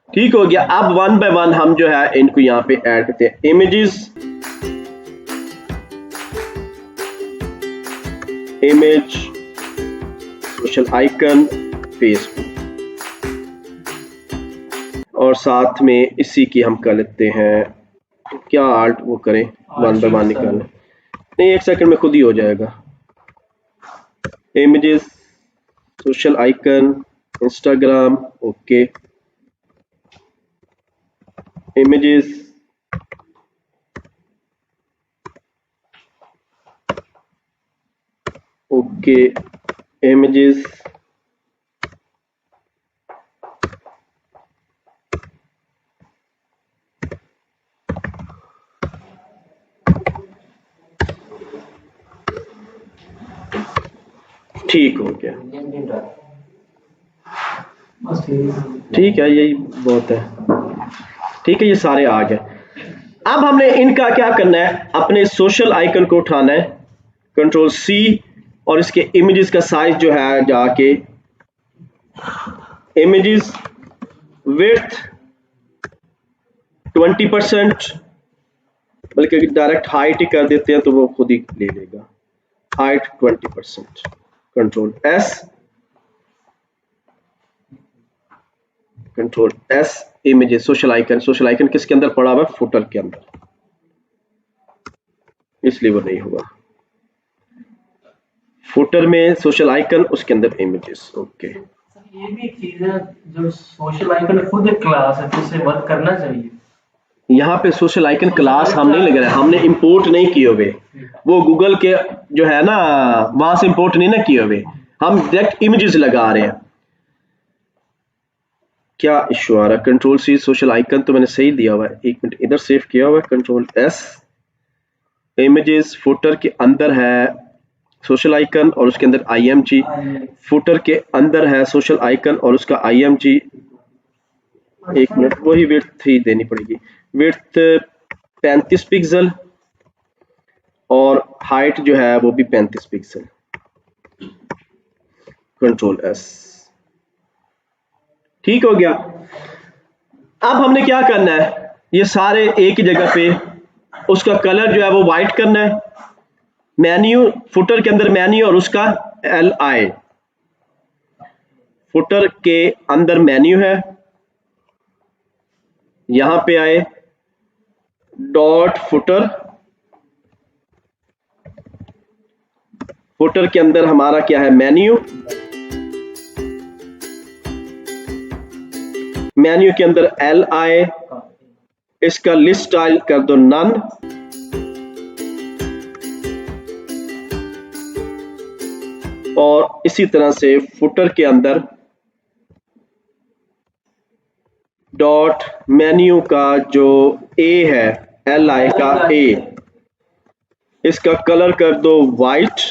ठीक हो गया। अब वन बाय वन हम जो है इनको यहाँ पे ऐड करते हैं। Images, image, social icon, Facebook, और साथ में इसी की हम कर लेते हैं, क्या आर्ट वो करें, वन बाय वन निकालें, नहीं 1 सेकंड में खुद ही हो जाएगा। Images, social icon, Instagram, okay, images, okay, images, ठीक हो गया, ठीक है, यही बहुत है, ठीक है, ये सारे आ गए। अब हमने इनका क्या करना है, अपने सोशल आइकन को उठाना है, कंट्रोल सी, और इसके इमेजेस का साइज जो है जाके इमेजेस, विड्थ 20%, बल्कि डायरेक्ट हाइट ही कर देते हैं तो वो खुद ही ले लेगा, height 20%, control S, control S, images, social icon. Social icon किसके अंदर पड़ा हुआ है, फुटर के अंदर, इसलिए वो नहीं हुआ। फुटर में सोशल आइकन, उसके अंदर इमेजेस, ओके। ये भी एक चीज है, जो सोशल आइकन खुद एक क्लास है, तो उसे वर्क करना चाहिए। यहाँ पे सोशल आइकन क्लास हम नहीं लग रहा है, हमने इंपोर्ट नहीं किए हुए, वो गूगल के जो है ना वहां से इंपोर्ट नहीं ना किए हुए, हम डायरेक्ट इमेजेस लगा रहे हैं। क्या इश्यू आ रहा है, कंट्रोल सी, सोशल आइकन तो मैंने सही दिया हुआ है, एक मिनट, इधर सेव किया हुआ है, कंट्रोल एस, इमेजेस, फुटर के अंदर है सोशल आइकन और उसके अंदर IMG, फुटर के अंदर है सोशल आइकन और उसका IMG, एक मिनट, वही विड्थ ही देनी पड़ेगी, विड्थ 35 पिक्सल और हाइट जो है वो भी 35 पिक्सल, कंट्रोल एस, ठीक हो गया। अब हमने क्या करना है, ये सारे एक ही जगह पे, उसका कलर जो है वो व्हाइट करना है, मेन्यू, फुटर के अंदर मेन्यू और उसका LI, फुटर के अंदर मेन्यू है, यहां पे आए, डॉट फुटर, फुटर के अंदर हमारा क्या है, मेन्यू, मेन्यू के अंदर एल आए, इसका लिस्ट स्टाइल कर दो नन, और इसी तरह से फुटर के अंदर डॉट मेन्यू का जो ए है, एल आई का ए, इसका कलर कर दो वाइट,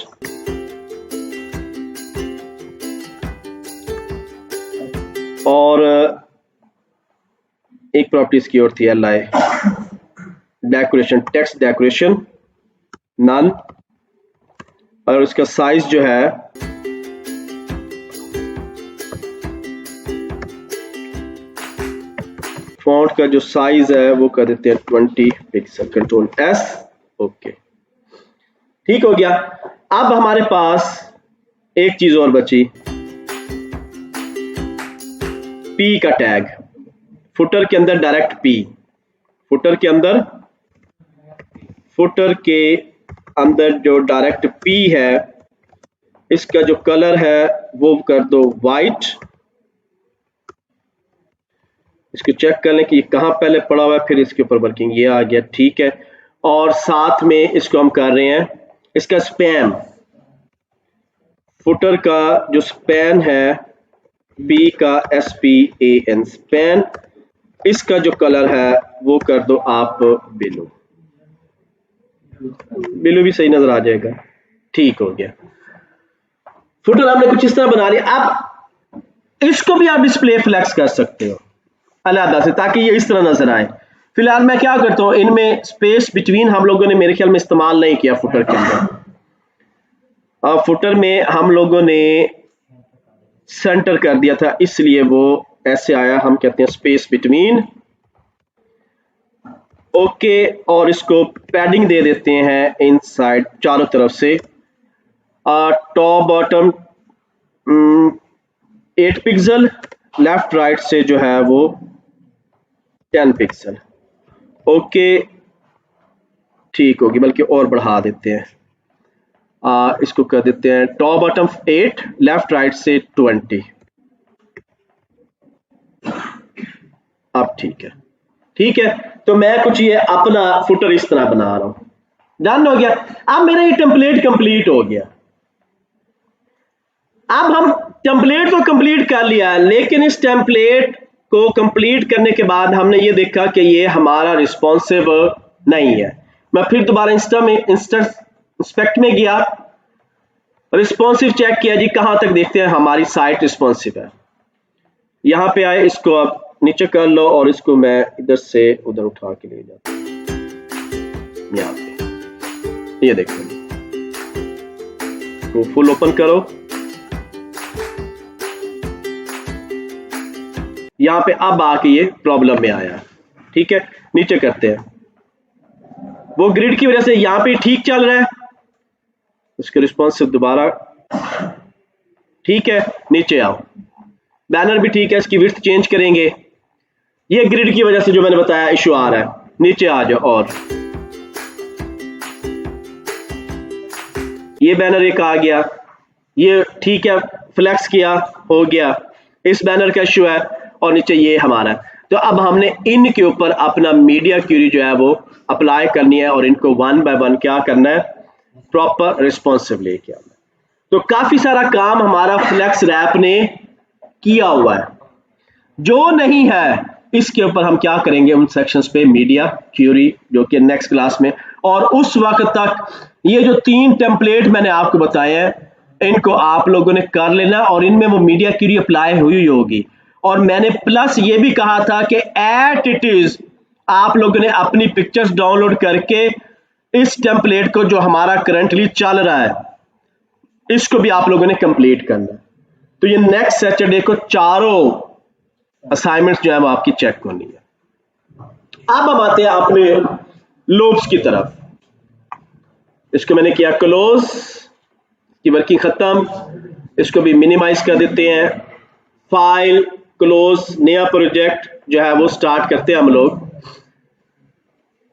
और एक प्रॉपर्टीज की और थी L I, decoration, text decoration none, और इसका साइज जो है फॉन्ट का जो साइज है वो कर देते हैं 20 पिक्सल, कंट्रोल एस, ओके, ठीक हो गया। अब हमारे पास एक चीज और बची, पी का टैग, फुटर के अंदर डायरेक्ट पी, फुटर के अंदर जो डायरेक्ट पी है, इसका जो कलर है वो कर दो वाइट, इसको चेक कर लें कि कहां पहले पड़ा हुआ है, फिर इसके ऊपर वर्किंग, ये आ गया, ठीक है। और साथ में इसको हम कर रहे हैं, इसका स्पैन, फुटर का जो स्पैन है, पी का SPAN, स्पैन, इसका जो कलर है वो कर दो आप ब्लू, ब्लू भी सही नजर आ जाएगा, ठीक हो गया। फुटर हमने कुछ इस तरह बना लिया। अब इसको भी आप डिस्प्ले फ्लेक्स कर सकते हो अलग से, ताकि ये इस तरह नजर आए। फिलहाल मैं क्या करता हूं, इनमें स्पेस बिटवीन हम लोगों ने मेरे ख्याल में इस्तेमाल नहीं किया फुटर के अंदर। अब फुटर में हम लोगों ने सेंटर कर दिया था, इसलिए वो ऐसे आया, हम कहते हैं स्पेस बिटवीन, ओके, और इसको पैडिंग दे देते हैं इनसाइड चारों तरफ से, top bottom 8 pixel, left right से जो है वो 10 पिक्सल, ओके, ठीक होगी, बल्कि और बढ़ा देते हैं, इसको कर देते हैं टॉप बॉटम 8, लेफ्ट राइट से 20, अब ठीक है, ठीक है। तो मैं कुछ ये अपना फुटर इस तरह बना रहा हूं, डन हो गया। अब मेरा ये टेम्पलेट कंप्लीट हो गया। अब हम टेम्पलेट तो कंप्लीट कर लिया, लेकिन इस टेम्पलेट को कंप्लीट करने के बाद हमने ये देखा कि ये हमारा रिस्पॉन्सिव नहीं है। मैं फिर दोबारा इंस्पेक्ट में गया, रिस्पॉन्सिव चेक किया जी, कहां तक देखते हैं हमारी साइट रिस्पॉन्सिव है। यहां पे आए, इसको आप नीचे कर लो और इसको मैं इधर से उधर उठा के ले जाता हूं, यहां पे ये देखो, तो फुल ओपन करो, यहां पे अब आके ये प्रॉब्लम में आया, ठीक है। नीचे करते हैं, वो ग्रिड की वजह से यहां पे ठीक चल रहा है, उसके रिस्पॉन्सिव दोबारा, ठीक है। नीचे आओ, बैनर भी ठीक है, इसकी विड्थ चेंज करेंगे, ये ग्रिड की वजह से जो मैंने बताया इशू आ रहा है, नीचे आ जाओ, और ये बैनर एक आ गया, ये ठीक है, फ्लैक्स किया, हो गया, इस बैनर का इशू है, और नीचे ये हमारा है। तो अब हमने इनके ऊपर अपना मीडिया क्यूरी जो है वो अप्लाई करनी है, और इनको 1 बाय 1 क्या करना है, प्रॉपर रिस्पॉन्सिव लेके आना। तो काफी सारा काम हमारा फ्लेक्स रैप ने किया हुआ है। जो नहीं है इसके ऊपर हम क्या करेंगे, उन सेक्शंस पे मीडिया क्यूरी, जो कि नेक्स्ट क्लास में, और उस वक्त तक ये जो 3 टेम्पलेट मैंने आपको बताए हैं, इनको आप लोगों ने कर लेना, और इनमें वो मीडिया क्यूरी अप्लाई हुई होगी। और मैंने प्लस ये भी कहा था कि एट इट इज आप लोगों ने अपनी पिक्चर्स डाउनलोड करके इस टेम्पलेट को जो हमारा करंटली चल रहा है, इसको भी आप लोगों ने कंप्लीट करना है। तो ये नेक्स्ट सैटरडे को चारों असाइनमेंट्स जो है वो आपकी चेक होनी है। अब हम आते हैं अपने लूप्स की तरफ। इसको मैंने किया क्लोज, की वर्किंग खत्म, इसको भी मिनिमाइज कर देते हैं, फाइल क्लोज नया प्रोजेक्ट जो है वो स्टार्ट करते हैं हम लोग।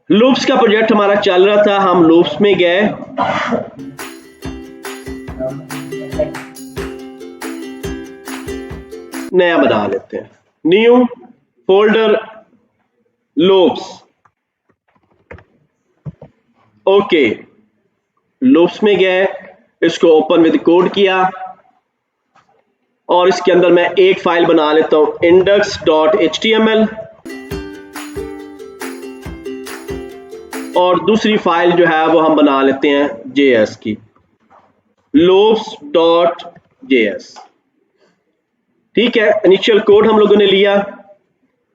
लूप्स का प्रोजेक्ट हमारा चल रहा था, हम लूप्स में गए, नया बना लेते हैं, new folder loops. Okay, loops में गए, इसको ओपन विद कोड किया और इसके अंदर मैं एक फाइल बना लेता हूं index.html और दूसरी फाइल जो है वो हम बना लेते हैं JS की, loops.js। ठीक है, इनिशियल कोड हम लोगों ने लिया,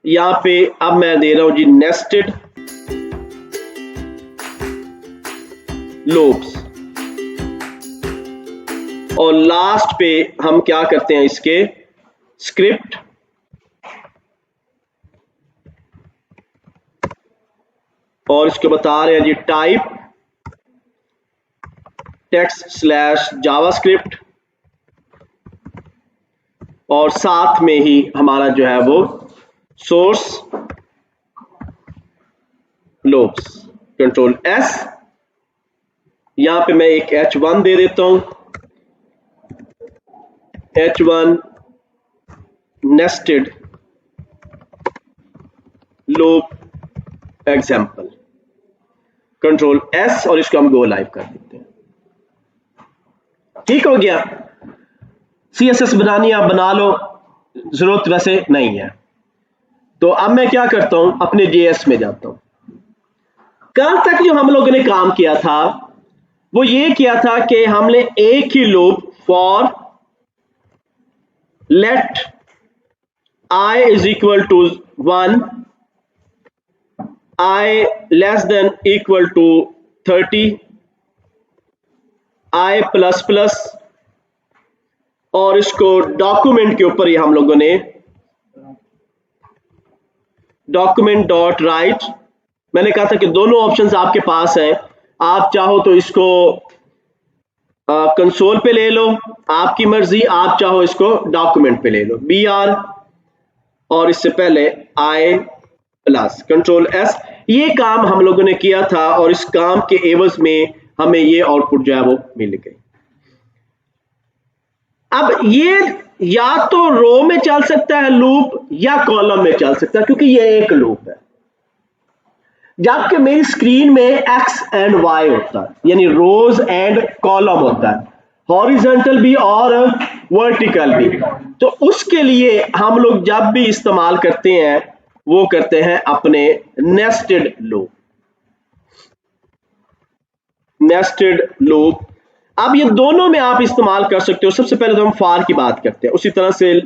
यहां पे अब मैं दे रहा हूं जी नेस्टेड लूप्स और लास्ट पे हम क्या करते हैं इसके स्क्रिप्ट और इसको बता रहे हैं जी टाइप text/javascript और साथ में ही हमारा जो है वो सोर्स लूप्स, कंट्रोल S। यहां पे मैं एक H1 दे देता हूं, H1 nested loop example, control S और इसको हम गो लाइव कर देते हैं। ठीक हो गया। CSS बनानी आप बना लो, जरूरत वैसे नहीं है। तो अब मैं क्या करता हूं, अपने JS में जाता हूं। कल तक जो हम लोगों ने काम किया था वो ये किया था कि हमने एक ही loop for let I is equal to 1, I less than equal to 30, I plus plus और इसको डॉक्यूमेंट के ऊपर ही हम लोगों ने डॉक्यूमेंट डॉट राइट, मैंने कहा था कि दोनों ऑप्शंस आपके पास हैं, आप चाहो तो इसको कंसोल पे ले लो, आपकी मर्जी, आप चाहो इसको डॉक्यूमेंट पे ले लो, BR और इससे पहले I प्लस कंट्रोल S। ये काम हम लोगों ने किया था और इस काम के एवज में हमें ये आउटपुट जो है वो मिल गई। अब ये या तो रो में चल सकता है लूप या कॉलम में चल सकता है, क्योंकि ये एक लूप है, जबकि मेरी स्क्रीन में X एंड Y होता है, यानी रोज एंड कॉलम होता है, हॉरिजॉन्टल भी और वर्टिकल भी। तो उसके लिए हम लोग जब भी इस्तेमाल करते हैं वो करते हैं अपने नेस्टेड लूप, नेस्टेड लूप। अब ये दोनों में आप इस्तेमाल कर सकते हो। सबसे पहले तो हम फॉर की बात करते हैं, उसी तरह से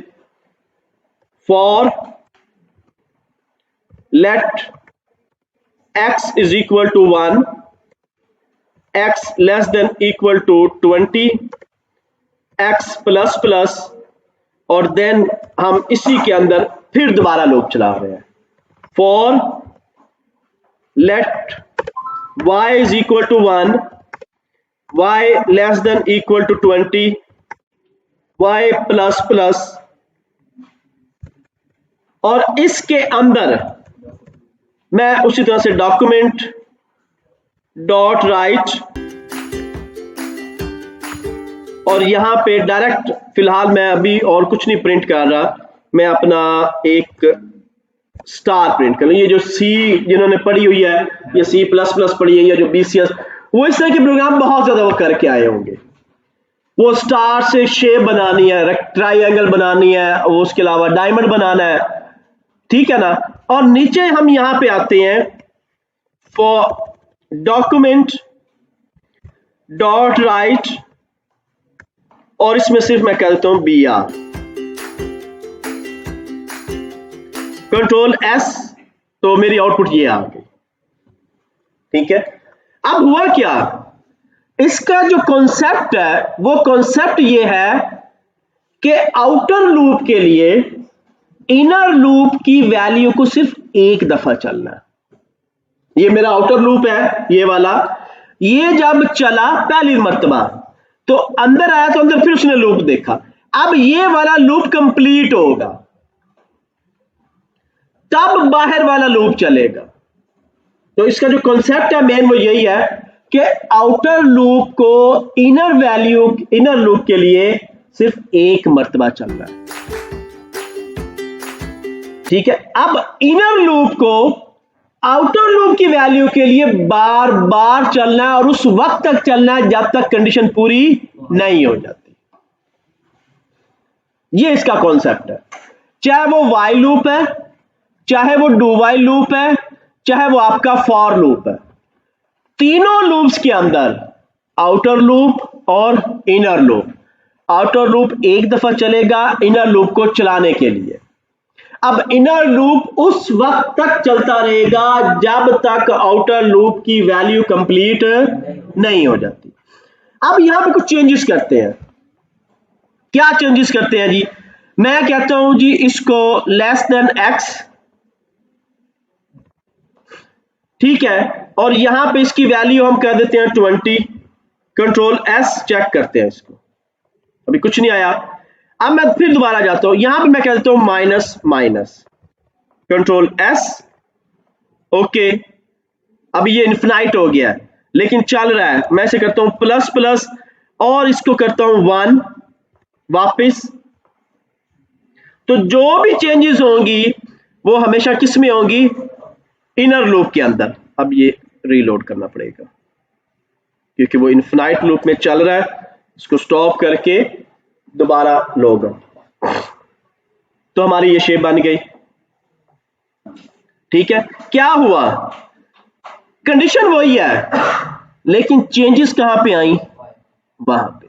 for let X is equal to 1, X less than equal to 20, X plus plus और देन हम इसी के अंदर फिर दोबारा लूप चला रहे हैं, for let Y is equal to 1, Y less than equal to 20, Y plus plus और इसके अंदर मैं उसी तरह से डॉक्यूमेंट डॉट राइट और यहां पे डायरेक्ट, फिलहाल मैं अभी और कुछ नहीं प्रिंट कर रहा, मैं अपना एक स्टार प्रिंट कर रहा हूं। ये जो C जिन्होंने पढ़ी हुई है, ये C प्लस प्लस पढ़ी है, या जो BCS, वो इस तरह के प्रोग्राम बहुत ज्यादा वो करके आए होंगे। वो स्टार से शेप बनानी है, ट्राइंगल बनानी है, वो उसके अलावा डायमंड बनाना है, ठीक है ना। और नीचे हम यहां पे आते हैं फॉर डॉक्यूमेंट डॉट राइट और इसमें सिर्फ मैं कहता हूं BR, कंट्रोल S, तो मेरी आउटपुट ये आ गई। ठीक है, अब हुआ क्या, इसका जो कॉन्सेप्ट है वो कॉन्सेप्ट ये है कि आउटर लूप के लिए इनर लूप की वैल्यू को सिर्फ एक दफा चलना है। ये मेरा आउटर लूप है, ये वाला, ये जब चला पहली मर्तबा तो अंदर आया, तो अंदर फिर उसने लूप देखा, अब ये वाला लूप कंप्लीट होगा, तब बाहर वाला लूप चलेगा। तो इसका जो कॉन्सेप्ट है मेन वो यही है कि आउटर लूप को इनर लूप के लिए सिर्फ एक मर्तबा चलना है, ठीक है। अब इनर लूप को आउटर लूप की वैल्यू के लिए बार बार चलना है और उस वक्त तक चलना है जब तक कंडीशन पूरी नहीं हो जाती। ये इसका कॉन्सेप्ट है, चाहे वो वाइल लूप है, चाहे वो डू वाइल लूप है, चाहे वो आपका फॉर लूप है। तीनों लूप्स के अंदर आउटर लूप और इनर लूप, आउटर लूप एक दफा चलेगा इनर लूप को चलाने के लिए। अब इनर लूप उस वक्त तक चलता रहेगा जब तक आउटर लूप की वैल्यू कंप्लीट नहीं हो जाती। अब यहां पे कुछ चेंजेस करते हैं। क्या चेंजेस करते हैं जी? मैं कहता हूं जी इसको लेस देन x, ठीक है, और यहां पे इसकी वैल्यू हम कह देते हैं 20। कंट्रोल S चेक करते हैं इसको, अभी कुछ नहीं आया। अब मैं फिर दोबारा जाता हूं, यहां पे मैं कह देता हूं minus minus, control S, okay. अब ये इन्फिनाइट हो गया है लेकिन चल रहा है। मैं इसे करता हूं प्लस प्लस और इसको करता हूं 1 वापस। तो जो भी चेंजेस होंगी वो हमेशा किस में होंगी? इनर लूप के अंदर। अब ये रीलोड करना पड़ेगा क्योंकि वो इन्फिनाइट लूप में चल रहा है। इसको स्टॉप करके दोबारा लोग, तो हमारी ये शेप बन गई, ठीक है। क्या हुआ? कंडीशन वही है लेकिन चेंजेस कहां पे आई? वहां पे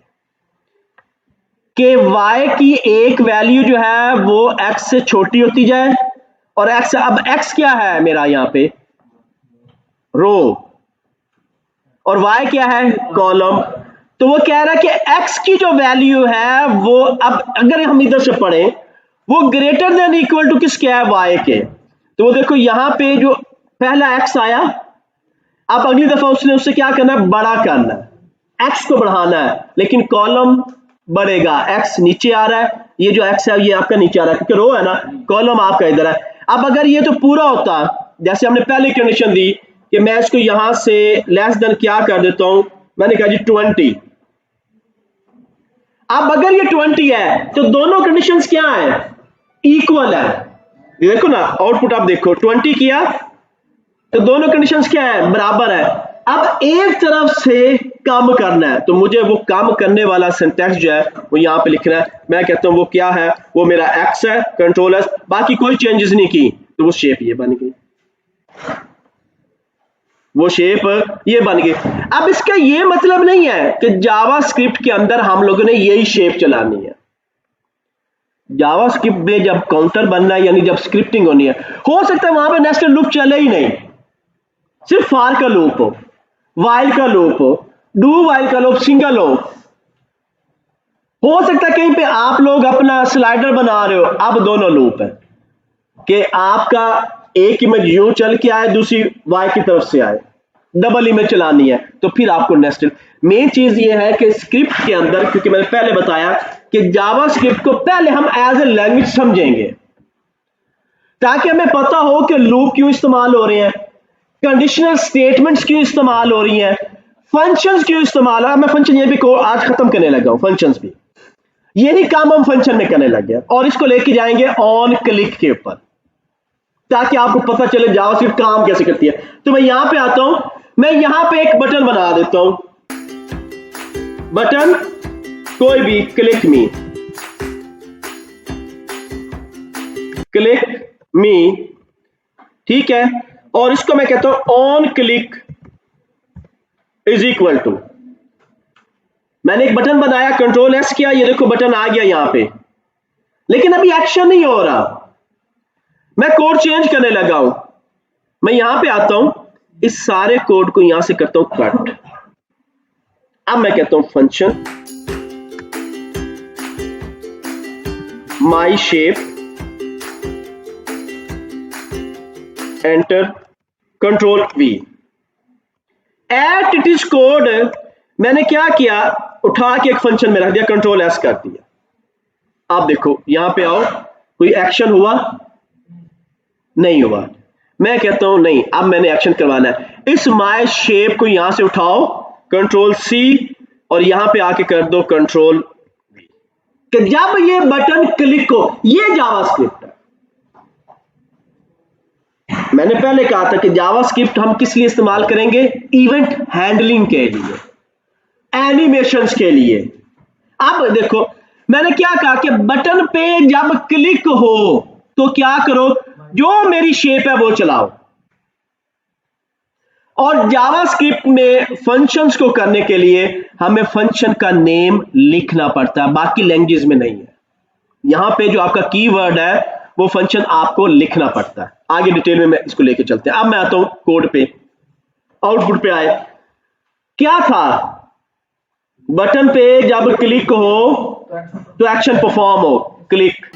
कि y की एक वैल्यू जो है वो x से छोटी होती जाए और x, अब x क्या है मेरा यहां पे? रो, और y क्या है? कॉलम। तो वो कह रहा है कि x की जो वैल्यू है वो, अब अगर हम इधर से पढ़ें, वो ग्रेटर देन इक्वल टू किसके है? y के। तो वो देखो यहां पे जो पहला x आया, अब अगली दफा उसने उससे क्या करना है? बड़ा करना है, x को बढ़ाना है, लेकिन कॉलम बढ़ेगा, x नीचे आ रहा है, ये जो x है ये आपका नीचे आ रहा है क्योंकि रो है ना, कॉलम आपका इधर है। अब अगर ये तो पूरा होता जैसे हमने पहले कंडीशन दी कि मैं इसको यहां से लेस देन क्या कर देता हूं, मैंने कहा जी 20। अब अगर ये 20 है तो दोनों कंडीशंस क्या है? इक्वल है। देखो ना आउटपुट, आप देखो 20 किया तो दोनों कंडीशंस क्या है? बराबर है। अब एक तरफ से कम करना है तो मुझे वो कम करने वाला सिंटैक्स जो है वो यहां पे लिखना है। मैं कहता हूं वो क्या है? वो मेरा x है, कंट्रोल S, बाकी कोई चेंजेस नहीं की, तो वो शेप ये बन गई, वो शेप ये बन गई। अब इसका ये मतलब नहीं है कि जावास्क्रिप्ट के अंदर हम लोगों ने यही शेप चलानी है। जावास्क्रिप्ट में जब काउंटर बनना है यानी जब स्क्रिप्टिंग होनी है, हो सकता है वहां पे नेस्टेड लूप चले ही नहीं, सिर्फ फॉर का लूप हो, वाइल का लूप हो, डू वाइल का लूप सिंगल हो सकता है कहीं पे आप लोग अपना स्लाइडर बना रहे हो, अब दोनों लूप है कि आपका एक इमेज यूं चल के आए, दूसरी वाई की तरफ से आए, डबल इमेज चलानी है, तो फिर आपको नेस्टेड। मेन चीज ये है कि स्क्रिप्ट के अंदर, क्योंकि मैंने पहले बताया कि जावास्क्रिप्ट को पहले हम एज ए लैंग्वेज समझेंगे ताकि हमें पता हो कि लूप क्यों इस्तेमाल हो रहे हैं, कंडीशनल स्टेटमेंट्स क्यों इस्तेमाल हो रही हैं, फंक्शंस क्यों इस्तेमाल है। मैं फंक्शन ये भी आज खत्म करने लगा हूं, फंक्शंस भी यही काम हम फंक्शन में करने लग गए और इसको लेके जाएंगे ऑन क्लिक के ऊपर ताकि आपको पता चले जावास्क्रिप्ट काम कैसे करती है। तो मैं यहां पे आता हूं, मैं यहां पे एक बटन बना देता हूं, बटन कोई भी, क्लिक मी, ठीक है, और इसको मैं कहता हूं on click is equal to, मैंने एक बटन बनाया, कंट्रोल S किया, ये देखो बटन आ गया यहां पे, लेकिन अभी एक्शन नहीं हो रहा, मैं कोड चेंज करने लगा हूं। मैं यहां पे आता हूं, इस सारे कोड को यहां से करता हूं कट। अब मैं कहता हूं function my shape, enter, control V, eight it is code मैंने क्या किया, उठा के एक फंक्शन में रख दिया, कंट्रोल S कर दिया। आप देखो यहां पे आओ, कोई एक्शन हुआ, नहीं हुआ। मैं कहता हूं नहीं, अब मैंने एक्शन करवाना है। इस माय शेप को यहां से उठाओ, कंट्रोल सी, और यहां पे आके कर दो कंट्रोल वी, कि जब ये बटन क्लिक हो, ये जावास्क्रिप्ट है। मैंने पहले कहा था कि जावास्क्रिप्ट हम किस लिए इस्तेमाल करेंगे? इवेंट हैंडलिंग के लिए, एनिमेशंस के लिए। अब देखो मैंने क्या कहा कि बटन पे जब क्लिक हो तो क्या करो, जो मेरी शेप है वो चलाओ। और जावास्क्रिप्ट में फंक्शंस को करने के लिए हमें फंक्शन का नेम लिखना पड़ता है, बाकी लैंग्वेज में नहीं है। यहां पे जो आपका कीवर्ड है वो फंक्शन आपको लिखना पड़ता है। आगे डिटेल में मैं इसको लेके चलते हैं। अब मैं आता हूं कोड पे, आउटपुट पे आए। क्या था? बटन पे जब क्लिक हो तो एक्शन परफॉर्म हो, क्लिक।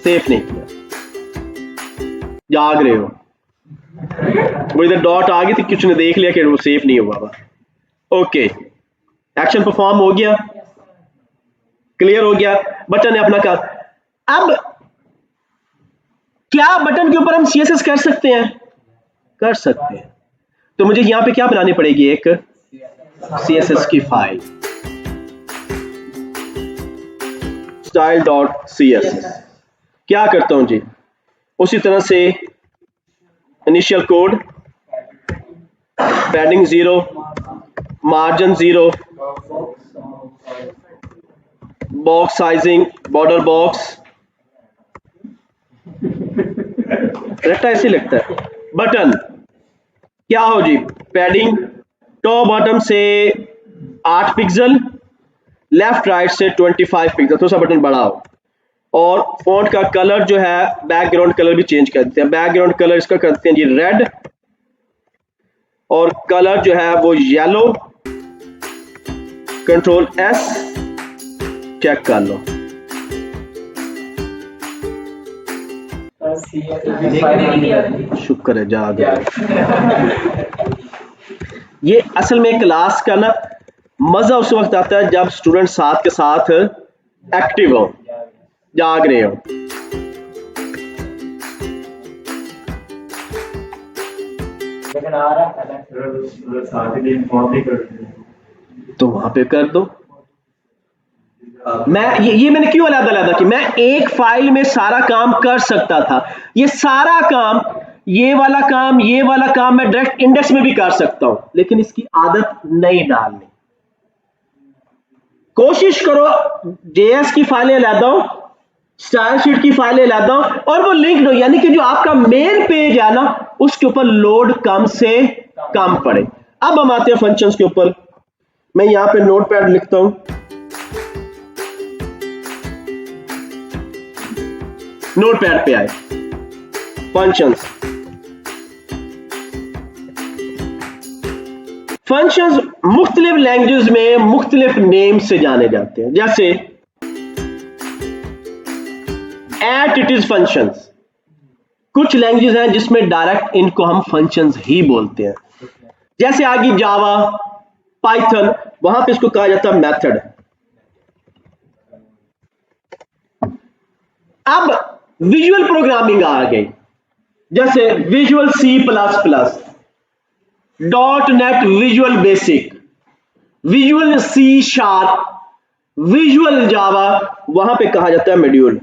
सेफ नहीं किया, जाग रहे हो। वो इधर डॉट आ गई थी, कुछ ने देख लिया कि वो सेफ नहीं हुआ। ओके, एक्शन परफॉर्म हो गया, क्लियर हो गया, बटन ने अपना काम। अब क्या बटन के ऊपर हम सीएसएस कर सकते हैं? कर सकते हैं। तो मुझे यहां पे क्या बनानी पड़ेगी? एक सीएसएस की फाइल, style.css। क्या करता हूं जी, उसी तरह से initial code, padding 0, margin 0, box sizing, border box, रट्टा ऐसे लगता है। बटन क्या हो जी, पैडिंग टॉप बॉटम से 8 पिक्सल, लेफ्ट राइट से 25 पिक्सल, थोड़ा सा बटन बड़ा हो। और फॉन्ट का कलर जो है, बैकग्राउंड कलर भी चेंज कर देते हैं। बैकग्राउंड कलर इसका करते हैं जी रेड, और कलर जो है वो येलो। कंट्रोल एस, चेक कर लो। शुक्र है जाग गए। ये असल में क्लास का ना मजा उस वक्त आता है जब स्टूडेंट साथ के साथ एक्टिव हो, जाग रहे हो। तो वहां पे कर दो। मैं ये मैंने क्यों अलग-अलग कि मैं एक फाइल में सारा काम कर सकता था। ये सारा काम, ये वाला काम, ये वाला काम मैं डायरेक्ट इंडेक्स में भी कर सकता हूं, लेकिन इसकी आदत नहीं डालनी। कोशिश करो जेएस की फाइलें लाता हूं, स्टाइल शीट की फाइलें लाता हूं, और वो लिंक्ड हो, यानी कि जो आपका मेन पेज है ना उसके ऊपर लोड कम से कम पड़े। अब हम आते हैं फंक्शंस के ऊपर। मैं यहां पे नोटपैड लिखता हूं, नोटपैड पे आए फंक्शंस। फंक्शंस मुख्तलिफ लैंग्वेज में मुख्तलिफ नेम से जाने जाते हैं, जैसे इट इज फंक्शंस। कुछ लैंग्वेज हैं जिसमें डायरेक्ट इनको हम फंक्शंस ही बोलते हैं, जैसे आगे जावा, पाइथन, वहां पे इसको कहा जाता है मेथड। अब विजुअल प्रोग्रामिंग आ गई, जैसे visual C++, .NET visual basic, visual C#, visual Java, वहां पे कहा जाता है मॉड्यूल।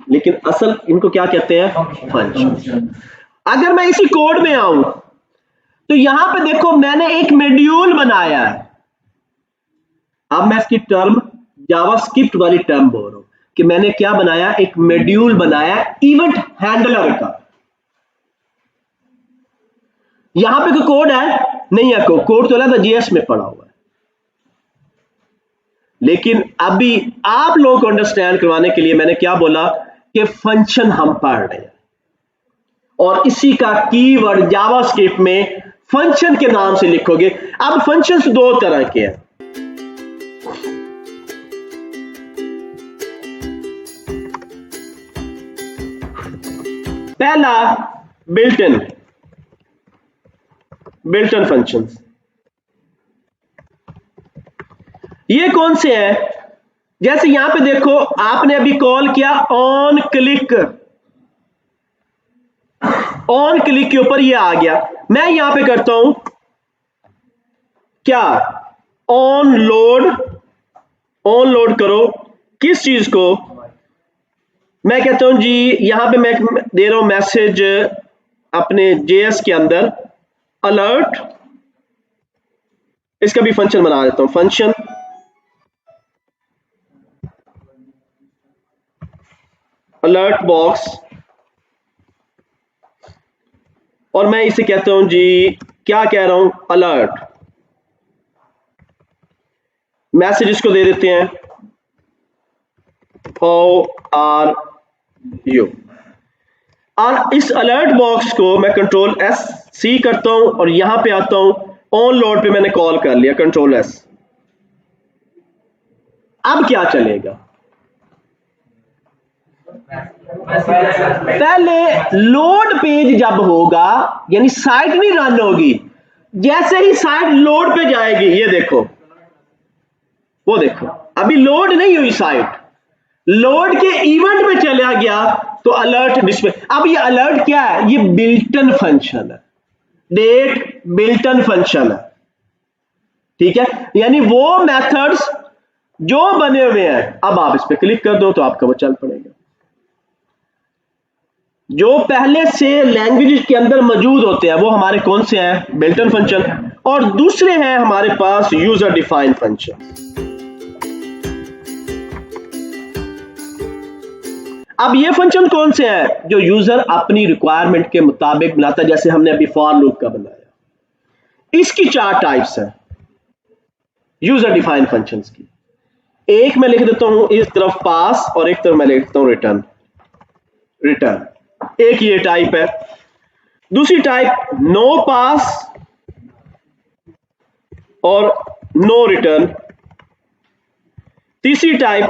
लेकिन असल इनको क्या कहते हैं? फंक्शन। अगर मैं इसी कोड में आऊं तो यहां पे देखो मैंने एक मॉड्यूल बनाया है। अब मैं इसकी टर्म जावास्क्रिप्ट वाली टर्म बोल रहा हूं कि मैंने क्या बनाया, एक मॉड्यूल बनाया इवेंट हैंडलर का। यहां पे कोई कोड है नहीं है, कोड तो अलग जीएस में पड़ा हुआ है। लेकिन अभी आप लोगों को अंडरस्टैंड करवाने के लिए मैंने क्या बोला कि फंक्शन हम पढ़ रहे हैं, और इसी का कीवर्ड जावास्क्रिप्ट में फंक्शन के नाम से लिखोगे। अब फंक्शंस दो तरह के हैं। पहला बिल्ट इन फंक्शंस। ये कौन से हैं? जैसे यहां पे देखो, आपने अभी कॉल किया ऑन क्लिक, ऑन क्लिक के ऊपर ये आ गया। मैं यहां पे करता हूं क्या, ऑन लोड, ऑन लोड करो किस चीज को, मैं कहता हूं जी यहां पे मैं दे रहा हूं मैसेज अपने जेएस के अंदर अलर्ट, इसका भी फंक्शन बना देता हूं, फंक्शन अलर्ट बॉक्स, और मैं इसे कहता हूं जी क्या कह रहा हूं, अलर्ट। मैसेज इसको दे देते हैं हाउ आर यू, और इस अलर्ट बॉक्स को मैं कंट्रोल एस सी करता हूं और यहां पे आता हूं, ऑन लोड पे मैंने कॉल कर लिया, कंट्रोल एस। अब क्या चलेगा, पहले लोड पेज जब होगा यानी साइट नहीं रन होगी, जैसे ही साइट लोड पे जाएगी, ये देखो, वो देखो अभी लोड नहीं हुई साइट, लोड के इवेंट में चला गया तो अलर्ट डिस्प्ले। अब ये अलर्ट क्या है, ये बिल्टन फंक्शन है, डेट बिल्टन फंक्शन है, ठीक है, यानी वो मेथड्स जो बने हुए हैं। अब आप इस पे क्लिक कर दो तो आपका वो चल पड़ेगा, जो पहले से लैंग्वेज के अंदर मौजूद होते हैं वो हमारे कौन से हैं, बिल्टन फंक्शन, और दूसरे हैं हमारे पास यूजर डिफाइंड फंक्शन। अब ये फंक्शन कौन से हैं, जो यूजर अपनी रिक्वायरमेंट के मुताबिक बनाता है, जैसे हमने अभी फॉर लूप का बनाया। इसकी 4 टाइप्स हैं यूजर डिफाइंड फंक्शंस की। एक मैं लिख देता हूं इस तरफ पास और एक तरफ मैं लिख देता हूं रिटर्न, रिटर्न एक ये टाइप है। दूसरी टाइप नो पास और नो रिटर्न। तीसरी type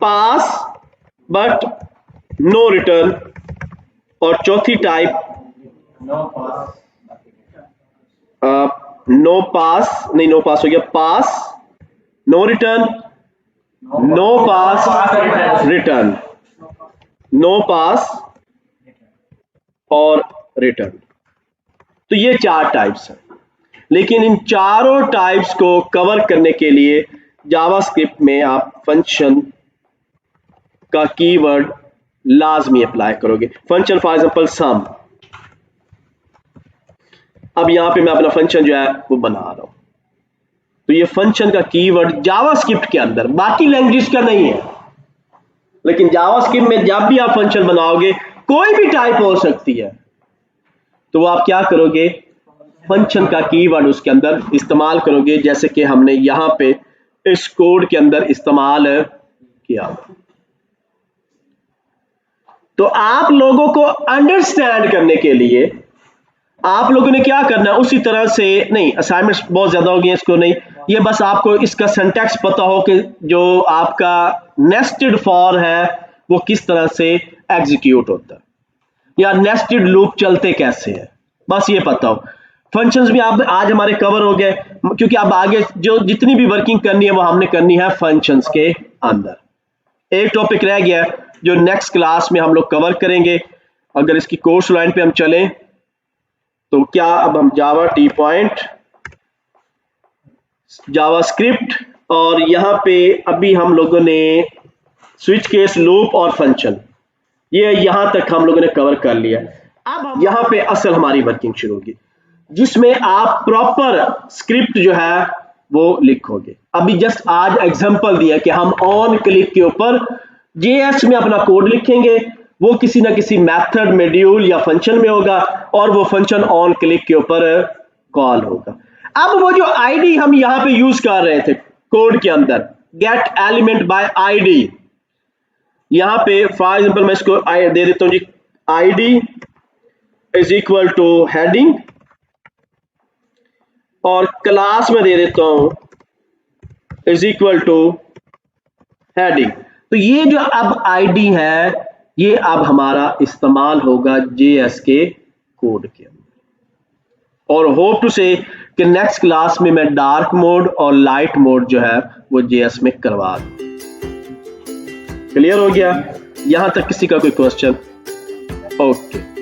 pass but no return, और चौथी टाइप नो पास नहीं, नो पास हो गया, पास नो रिटर्न, नो पास रिटर्न, नो पास और रिटर्न। तो ये 4 टाइप्स हैं, लेकिन इन चारों टाइप्स को कवर करने के लिए जावास्क्रिप्ट में आप फंक्शन का कीवर्ड लाजमी अप्लाई करोगे। फंक्शन फॉर एग्जांपल सम, अब यहां पे मैं अपना फंक्शन जो है वो बना रहा हूं, तो ये फंक्शन का कीवर्ड जावास्क्रिप्ट के अंदर, बाकी लैंग्वेज का नहीं है, लेकिन जावास्क्रिप्ट में जब भी आप फंक्शन बनाओगे कोई भी टाइप हो सकती है, तो आप क्या करोगे, फंक्शन का कीवर्ड उसके अंदर इस्तेमाल करोगे, जैसे कि हमने यहां पे इस कोड के अंदर इस्तेमाल किया। तो आप लोगों को अंडरस्टैंड करने के लिए आप लोगों ने क्या करना है, उसी तरह से नहीं, असाइनमेंट्स बहुत ज्यादा हो गई इसको नहीं, ये बस आपको इसका सिंटैक्स पता हो कि जो आपका नेस्टेड फॉर है वो किस तरह से एग्जीक्यूट होता है, या नेस्टेड लूप चलते कैसे हैं, बस ये पता हो। फंक्शंस भी आप आज हमारे कवर हो गए, क्योंकि अब आगे जो जितनी भी वर्किंग करनी है वो हमने करनी है फंक्शंस के अंदर। एक टॉपिक रह गया जो नेक्स्ट क्लास में हम लोग कवर करेंगे। अगर इसकी कोर्स लाइन पे हम चलें तो क्या, अब हम जावा टी पॉइंट, जावास्क्रिप्ट, और यहां पे अभी हम लोगों ने स्विच केस, लूप और फंक्शन, ये यहां तक हम लोगों ने कवर कर लिया। अब हम यहां पे असल हमारी वर्किंग शुरू होगी, जिसमें आप प्रॉपर स्क्रिप्ट जो है वो लिखोगे। अभी जस्ट आज एग्जांपल दिया कि हम ऑन क्लिक के ऊपर जेएस में अपना कोड लिखेंगे, वो किसी ना किसी मेथड, मॉड्यूल या फंक्शन में होगा, और वो फंक्शन ऑन क्लिक के ऊपर कॉल होगा। अब वो जो आईडी हम यहां पे यूज कर रहे थे कोड के अंदर, गेट एलिमेंट बाय आईडी, यहां पे फॉर एग्जांपल मैं इसको दे देता हूं जी, ID is equal to heading, और क्लास में दे देता हूं इज इक्वल टू हेडिंग। तो ये जो अब आईडी है ये अब हमारा इस्तेमाल होगा जेएस के कोड के अंदर, और होप टू से कि नेक्स्ट क्लास में मैं डार्क मोड और लाइट मोड जो है वो JS में करवा दूं। क्लियर हो गया? यहां तक किसी का कोई क्वेश्चन? ओके।